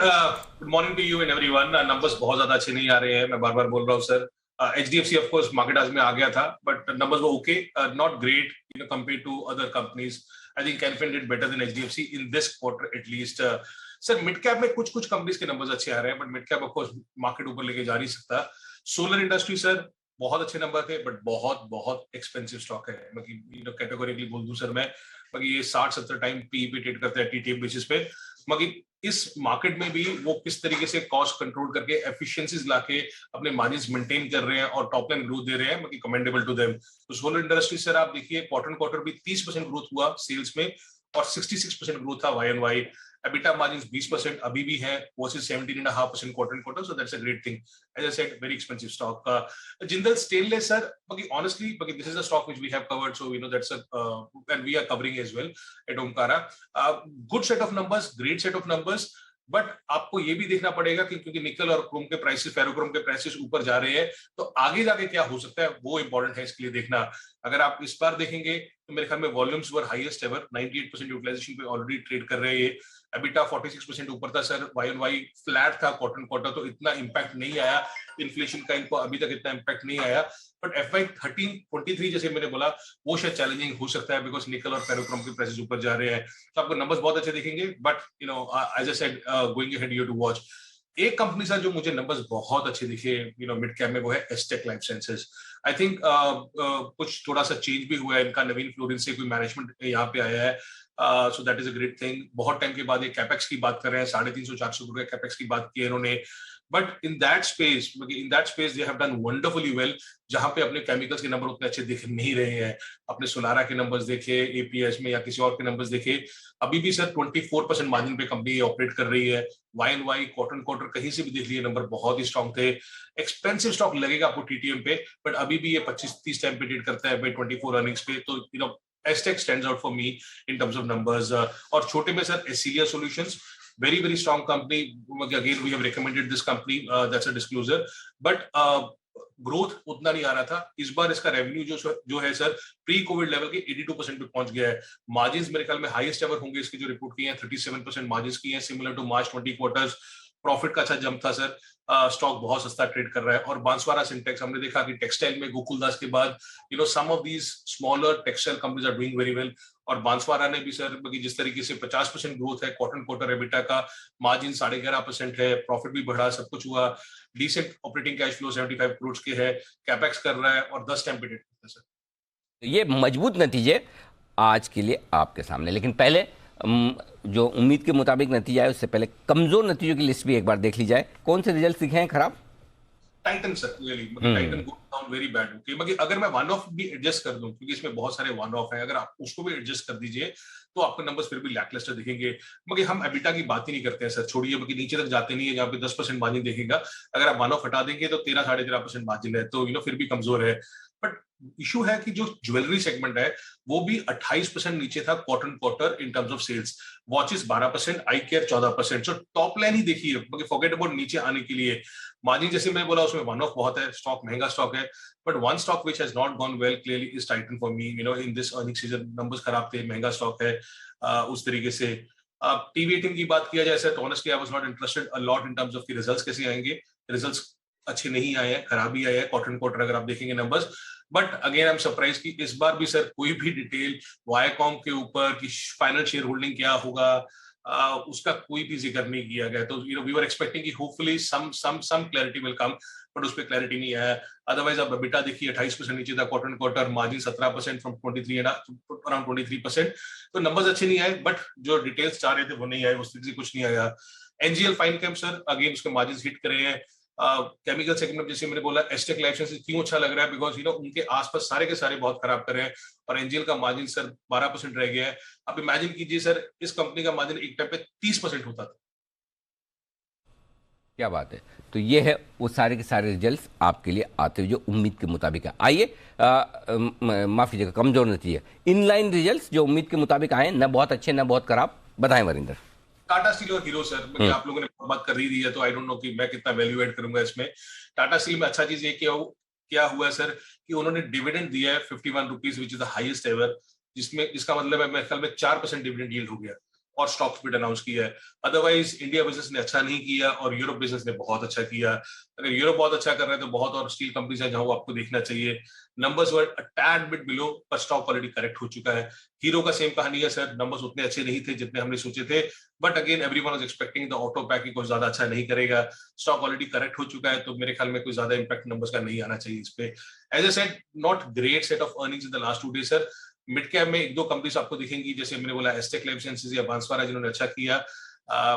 good morning to you and everyone. Numbers बहुत ज्यादा अच्छे नहीं आ रहे हैं, मैं बार बार बोल रहा हूँ sir. HDFC of course market आज में आ गया था, बट नंबर्स वो okay, not great you know compare to other companies. I think Can Fin did better than HDFC in this quarter at least. Sir mid cap में कुछ companies के numbers अच्छे आ रहे हैं, but mid cap of course market ऊपर लेके जा नहीं सकता। सोलर इंडस्ट्री सर बहुत अच्छे नंबर थे, बट बहुत एक्सपेंसिव स्टॉक है। मतलब कैटेगोरिकली बोल दूं सर मैं, बाकी ये 60-70 टाइम पी ट्रेड करते हैं TTM बेसिस पे। मगर इस मार्केट में भी वो किस तरीके से कॉस्ट कंट्रोल करके एफिशिएंसीज लाके अपने मार्जिन्स मेंटेन कर रहे हैं और टॉप लाइन ग्रोथ दे रहे हैं, मतलब कमेंडेबल टू देम। तो सोलर इंडस्ट्री सर आप देखिए, क्वार्टर भी 30% ग्रोथ हुआ सेल्स में, और 66% ग्रोथ था Y on Y. EBITDA margins 20% अभी भी है versus 17.5% quarter-on-quarter, so that's a great thing. As I said, very expensive stock. Jindal Stainless, sir, honestly, this is a stock which we have covered, so we know that's and we are covering as well at Omkara. Good set of numbers, great set of numbers. But आपको ये भी देखना पड़ेगा कि क्योंकि निकल और Chrome के प्राइसेस, फेरोक्रोम के प्राइसेस ऊपर जा रहे हैं, तो आगे जाके क्या हो सकता है वो इंपॉर्टेंट है इसके लिए देखना। अगर आप इस बार देखेंगे तो मेरे ख्याल में वॉल्यूम्स वर हाईएस्ट एवर, 98% यूटिलाइजेशन पे ऑलरेडी ट्रेड कर रहे हैं। एबिटा 46% ऊपर था सर, YoY फ्लैट था क्वार्टर, तो इतना इंपैक्ट नहीं आया इन्फ्लेशन का, इनको अभी तक इतना इंपैक्ट नहीं आया। बट FY 13-23 जैसे मैंने बोला वो शायद चैलेंजिंग हो सकता है, बिकॉज निकल और फेरोक्रोम के प्राइसेस ऊपर जा रहे हैं, तो आपको नंबर्स बहुत अच्छे दिखेंगे। But you know as I said going ahead you to watch एक कंपनी सर जो मुझे नंबर्स बहुत अच्छे दिखे मिड कैप में, वो है asterisk life sciences. I think कुछ थोड़ा सा चेंज भी हुआ है इनका, नवीन फ्लोरिन से कोई मैनेजमेंट यहाँ पे आया है, so that is a great thing. बहुत टाइम के बाद ये कैपेक्स की बात कर रहे हैं, 350-400 करोड़ कैपेक्स की बात की है इन्होंने। But in that space they have done wonderfully well, जहां पे अपने केमिकल्स के नंबर उतने अच्छे दिख नहीं रहे हैं। अपने सोलारा के नंबर्स देखे, APS में या किसी और के नंबर्स देखे, अभी भी सर 24% मार्जिन पे कंपनी ऑपरेट कर रही है। YoY क्वार्टर कहीं से भी देख लिए नंबर बहुत ही स्ट्रॉन्ग थे। एक्सपेंसिव स्टॉक लगेगा आपको TTM पे, बट अभी भी ये 25-30 टाइम पे ट्रेड करता है by 24 अर्निंग्स पे, तो you know Aztec stands out for me in terms of numbers. और छोटे में sir Acelia Solutions, very strong company. Again, we have recommended this company. That's a disclosure. But growth उतना नहीं आ रहा था। इस बार इसका रेवेन्यू जो है सर प्री कोविड लेवल के 82% पे पहुंच गया है। मार्जिन्स मेरे ख्याल में हाईएस्ट एवर होंगे इसके जो रिपोर्ट किए हैं, 37% मार्जिन्स की हैं, similar to March 20 quarters. Profit का अच्छा जंप था सर। स्टॉक बहुत सस्ता ट्रेड कर रहा है। और बांसवारा सिंटेक्स, हमने देखा कि टेक्सटाइल में गोकुलदास के बाद some of these smaller textile companies are doing very well. और बांसवारा ने भी सर जिस तरीके से 50% ग्रोथ है क्वार्टर एबिटा का, मार्जिन 11.5% है, प्रॉफिट भी बढ़ा, सब कुछ हुआ, decent operating cash flow 75 crore के है, कैपेक्स कर रहा है और 10 टाइम पे ट्रेड करता है सर। ये मजबूत नतीजे आज के लिए आपके सामने, लेकिन पहले जो उम्मीद के मुताबिक नतीजा है उससे पहले कमजोर नतीजों की लिस्ट भी एक बार देख ली जाए। कौन से रिजल्ट दिखे हैं खराब? Titan sir, really Titan go down very bad. Okay, मगर अगर मैं वन ऑफ भी एडजस्ट कर दूं, क्योंकि इसमें बहुत सारे वन ऑफ है, अगर आप उसको भी एडजस्ट कर दीजिए तो आपके नंबर्स फिर भी लैकलस्टर दिखेंगे। मगर हम एबिटा की बात ही नहीं करते हैं सर, छोड़िए, मगर नीचे तक जाते नहीं है जहाँ पे 10% मार्जिन देखेगा। अगर आप वन ऑफ हटा देंगे तो 13-13.5% मार्जिन है, तो फिर भी कमजोर है। बट इशू है कि जो ज्वेलरी सेगमेंट है वो भी 28% नीचे था quarter in terms of sales. Watches 12%, eye care 14%। So top line ही देखिए, मगर फॉरगेट अबाउट नीचे आने के लिए। मार्जिन जैसे मैं बोला उसमें वन ऑफ बहुत है, स्टॉक महंगा स्टॉक है, but one stock which has not gone well clearly is Titan for me. In this earning season numbers खराब थे, महंगा स्टॉक है उस तरीके से। TV18 की बात किया जाए सर, तो honestly I was not interested a lot in terms of की रिजल्ट्स कैसे आएंगे। रिजल्ट्स अच्छे नहीं आए हैं, खराब ही आए हैं क्वार्टर अगर आप देखेंगे numbers. But again I am surprise कि इस बार भी सर कोई भी डिटेल वायाकॉम के ऊपर कि फाइनल शेयर होल्डिंग क्या होगा उसका कोई भी जिक्र नहीं किया गया। तो वी वर एक्सपेक्टिंग कि hopefully some clarity will come, but उस पर क्लैरिटी नहीं आया। अदरवाइज आप एबिटा देखिए 28% नीचे था क्वार्टर, मार्जिन 17% फ्रॉम 23%। तो नंबर्स अच्छे नहीं आए, बट जो डिटेल्स चाह रहे थे वो नहीं आए, उस तरीके से कुछ नहीं आया। NGL Fine Chem sir, again उसके मार्जिन हिट करे हैं। केमिकल सेगमेंट जैसे मैंने बोला, एस्टेक लाइफ साइंसेज क्यों अच्छा लग रहा है, बिकॉज उनके आसपास सारे के सारे बहुत खराब कर रहे हैं और एनजीएल का मार्जिन सर 12% रह गया है। आप इमेजिन कीजिए सर, इस कंपनी का मार्जिन एक टाइम पे 30% होता था। क्या बात है। तो ये है वो सारे के सारे रिजल्ट्स आपके लिए आते हुए जो उम्मीद के मुताबिक है। आइए माफ कीजिएगा, कमजोर नतीजे, इनलाइन रिजल्ट्स जो उम्मीद के मुताबिक आए, न बहुत अच्छे न बहुत खराब, बताएं वरिंदर। टाटा स्टील और हीरो सर, आप लोगों ने बात कर ही दी है तो आई डोंट नो कि मैं कितना वैल्यू ऐड करूंगा इसमें। टाटा स्टील में अच्छा चीज ये क्या हुआ है सर कि उन्होंने डिविडेंड दिया है 51 rupees, which is the highest ever, जिसका मतलब है मेरे ख्याल में 4% डिविडेंड यील्ड हो गया और स्टॉक स्प्लिट अनाउंस किया है। अदरवाइज इंडिया बिजनेस ने अच्छा नहीं किया और यूरोप बिजनेस ने बहुत अच्छा किया। अगर यूरोप बहुत अच्छा कर रहे हैं तो बहुत और स्टील कंपनीज है जहां वो आपको देखना चाहिए। Numbers were a tad bit below, पर स्टॉक ऑलरेडी करेक्ट हो चुका है। हीरो का सेम कहानी है सर, नंबर्स उतने अच्छे नहीं थे जितने हमने सोचे थे, but again everyone was expecting the auto pack कुछ ज्यादा अच्छा नहीं करेगा। स्टॉक ऑलरेडी करेक्ट हो चुका है, तो मेरे ख्याल में कोई ज्यादा इंपैक्ट नंबर्स का नहीं आना चाहिए इस पे। As I said, not great set of earnings in the last 2 days sir. Mid cap में एक दो कंपनीज आपको दिखेंगी, जैसे मैंने बोला एस्टेक लाइफ साइंसेज या बांसवारा, जिन्होंने अच्छा किया,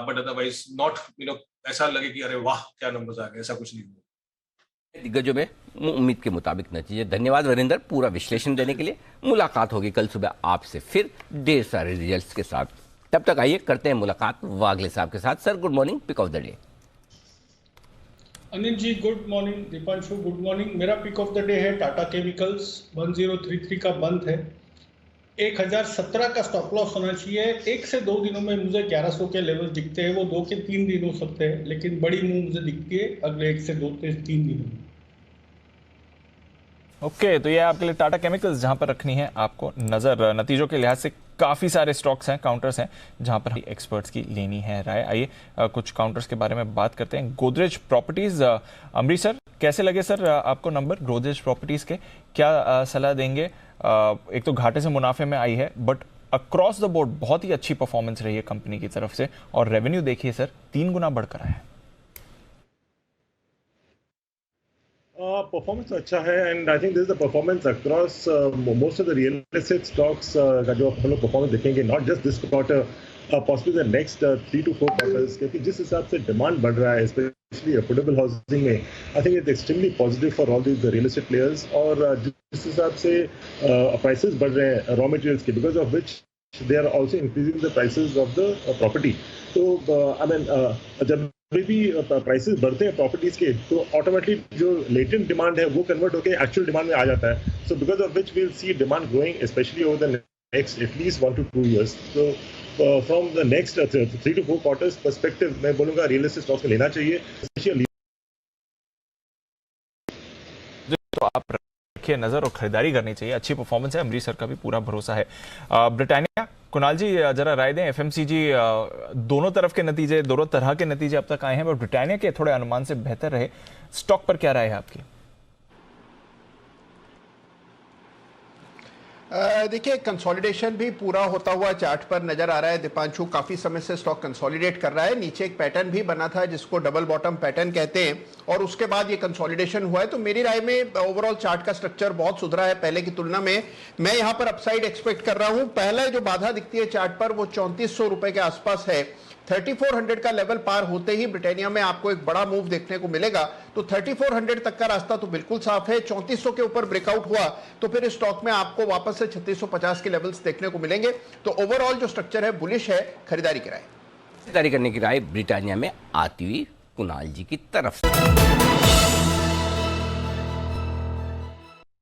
बट अदरवाइज नॉट ऐसा लगे कि अरे वाह क्या नंबर्स आ गए, ऐसा कुछ नहीं हुआ। दिग्गजों में उम्मीद के मुताबिक नतीजे। धन्यवाद वरिंदर पूरा विश्लेषण देने के लिए। मुलाकात होगी कल सुबह आपसे फिर ढेर सारे रिजल्ट्स के साथ। तब तक आइए करते हैं मुलाकात वागले साहब के साथ। Sir good morning, pick of the day. Anil ji good morning, Deepanshu good morning. मेरा पिक ऑफ द डे है टाटा केमिकल्स, 1033 का बंद है। 1017 का स्टॉप लॉस होना चाहिए। 1 से 2 दिनों में मुझे 1100 के लेवल दिखते हैं, वो 2 के 3 दिन हो सकते हैं, लेकिन बड़ी मूव मुझे दिखती है अगले 1 से 2 से 3 दिनों में। ओके, तो ये आपके लिए टाटा केमिकल्स जहां पर रखनी है आपको नजर। नतीजों के लिहाज से काफी सारे स्टॉक्स हैं, काउंटर्स हैं जहां पर एक्सपर्ट्स की लेनी है राय। आइए कुछ काउंटर्स के बारे में बात करते हैं। गोदरेज प्रॉपर्टीज, अमरीश सर कैसे लगे सर आपको नंबर गोदरेज प्रॉपर्टीज के, क्या सलाह देंगे? एक तो घाटे से मुनाफे में आई है, बट अक्रॉस द बोर्ड बहुत ही अच्छी परफॉर्मेंस रही है कंपनी की तरफ से, और रेवेन्यू देखिए सर 3 गुना बढ़कर आया है। परफॉर्मेंस अच्छा है, and I think this is the performance across most of the real estate stocks का जो हम लोग परफॉर्मेंस देखेंगे, not just this quarter, possibly the next 3 to 4 quarters, क्योंकि जिस हिसाब से डिमांड बढ़ रहा है स्पेशली अफोर्डेबल हाउसिंग में, I think it's extremely positive for all the real estate players. और जिस हिसाब से प्राइसेस बढ़ रहे हैं रॉ मटेरियल्स के, because of which they are also increasing the prices of the property. तो आई मीन जब भी प्राइसेस बढ़ते हैं प्रॉपर्टीज के, तो ऑटोमेटिकली जो लेटेंट डिमांड है वो कन्वर्ट होकर एक्चुअल डिमांड में आ जाता है। So because of which we'll see demand growing specially over the next at least 1 to 2 years। तो from the next 3 to 4 quarters perspective मैं बोलूंगा रियल एस्टेट स्टॉक्स में लेना चाहिए, स्पेशली। तो आप रखिए नजर और खरीदारी करनी चाहिए, अच्छी परफॉर्मेंस है, अमरीश सर का भी पूरा भरोसा है। ब्रिटानिया, कुणाल जी जरा राय दें। एफएमसीजी दोनों तरफ के नतीजे, दोनों तरह के नतीजे अब तक आए हैं, बट ब्रिटानिया के थोड़े अनुमान से बेहतर रहे। स्टॉक पर क्या राय है आपकी? देखिए, कंसोलिडेशन भी पूरा होता हुआ चार्ट पर नजर आ रहा है। दीपांशु, काफी समय से स्टॉक कंसोलिडेट कर रहा है। नीचे एक पैटर्न भी बना था जिसको डबल बॉटम पैटर्न कहते हैं, और उसके बाद ये कंसोलिडेशन हुआ है। तो मेरी राय में ओवरऑल चार्ट का स्ट्रक्चर बहुत सुधरा है पहले की तुलना में। मैं यहाँ पर अपसाइड एक्सपेक्ट कर रहा हूँ। पहला जो बाधा दिखती है चार्ट पर वो 3400 रुपए के आसपास है। 3400 का लेवल पार होते ही ब्रिटानिया में आपको एक बड़ा मूव देखने को मिलेगा। तो 3400 तक का रास्ता तो बिल्कुल साफ है। 3400 के ऊपर ब्रेकआउट हुआ तो फिर इस स्टॉक में आपको वापस से 3650 के लेवल्स देखने को मिलेंगे। तो ओवरऑल जो स्ट्रक्चर है बुलिश है, खरीदारी की राय। खरीदारी करने की राय ब्रिटानिया में आती हुई कुणाल जी की तरफ से।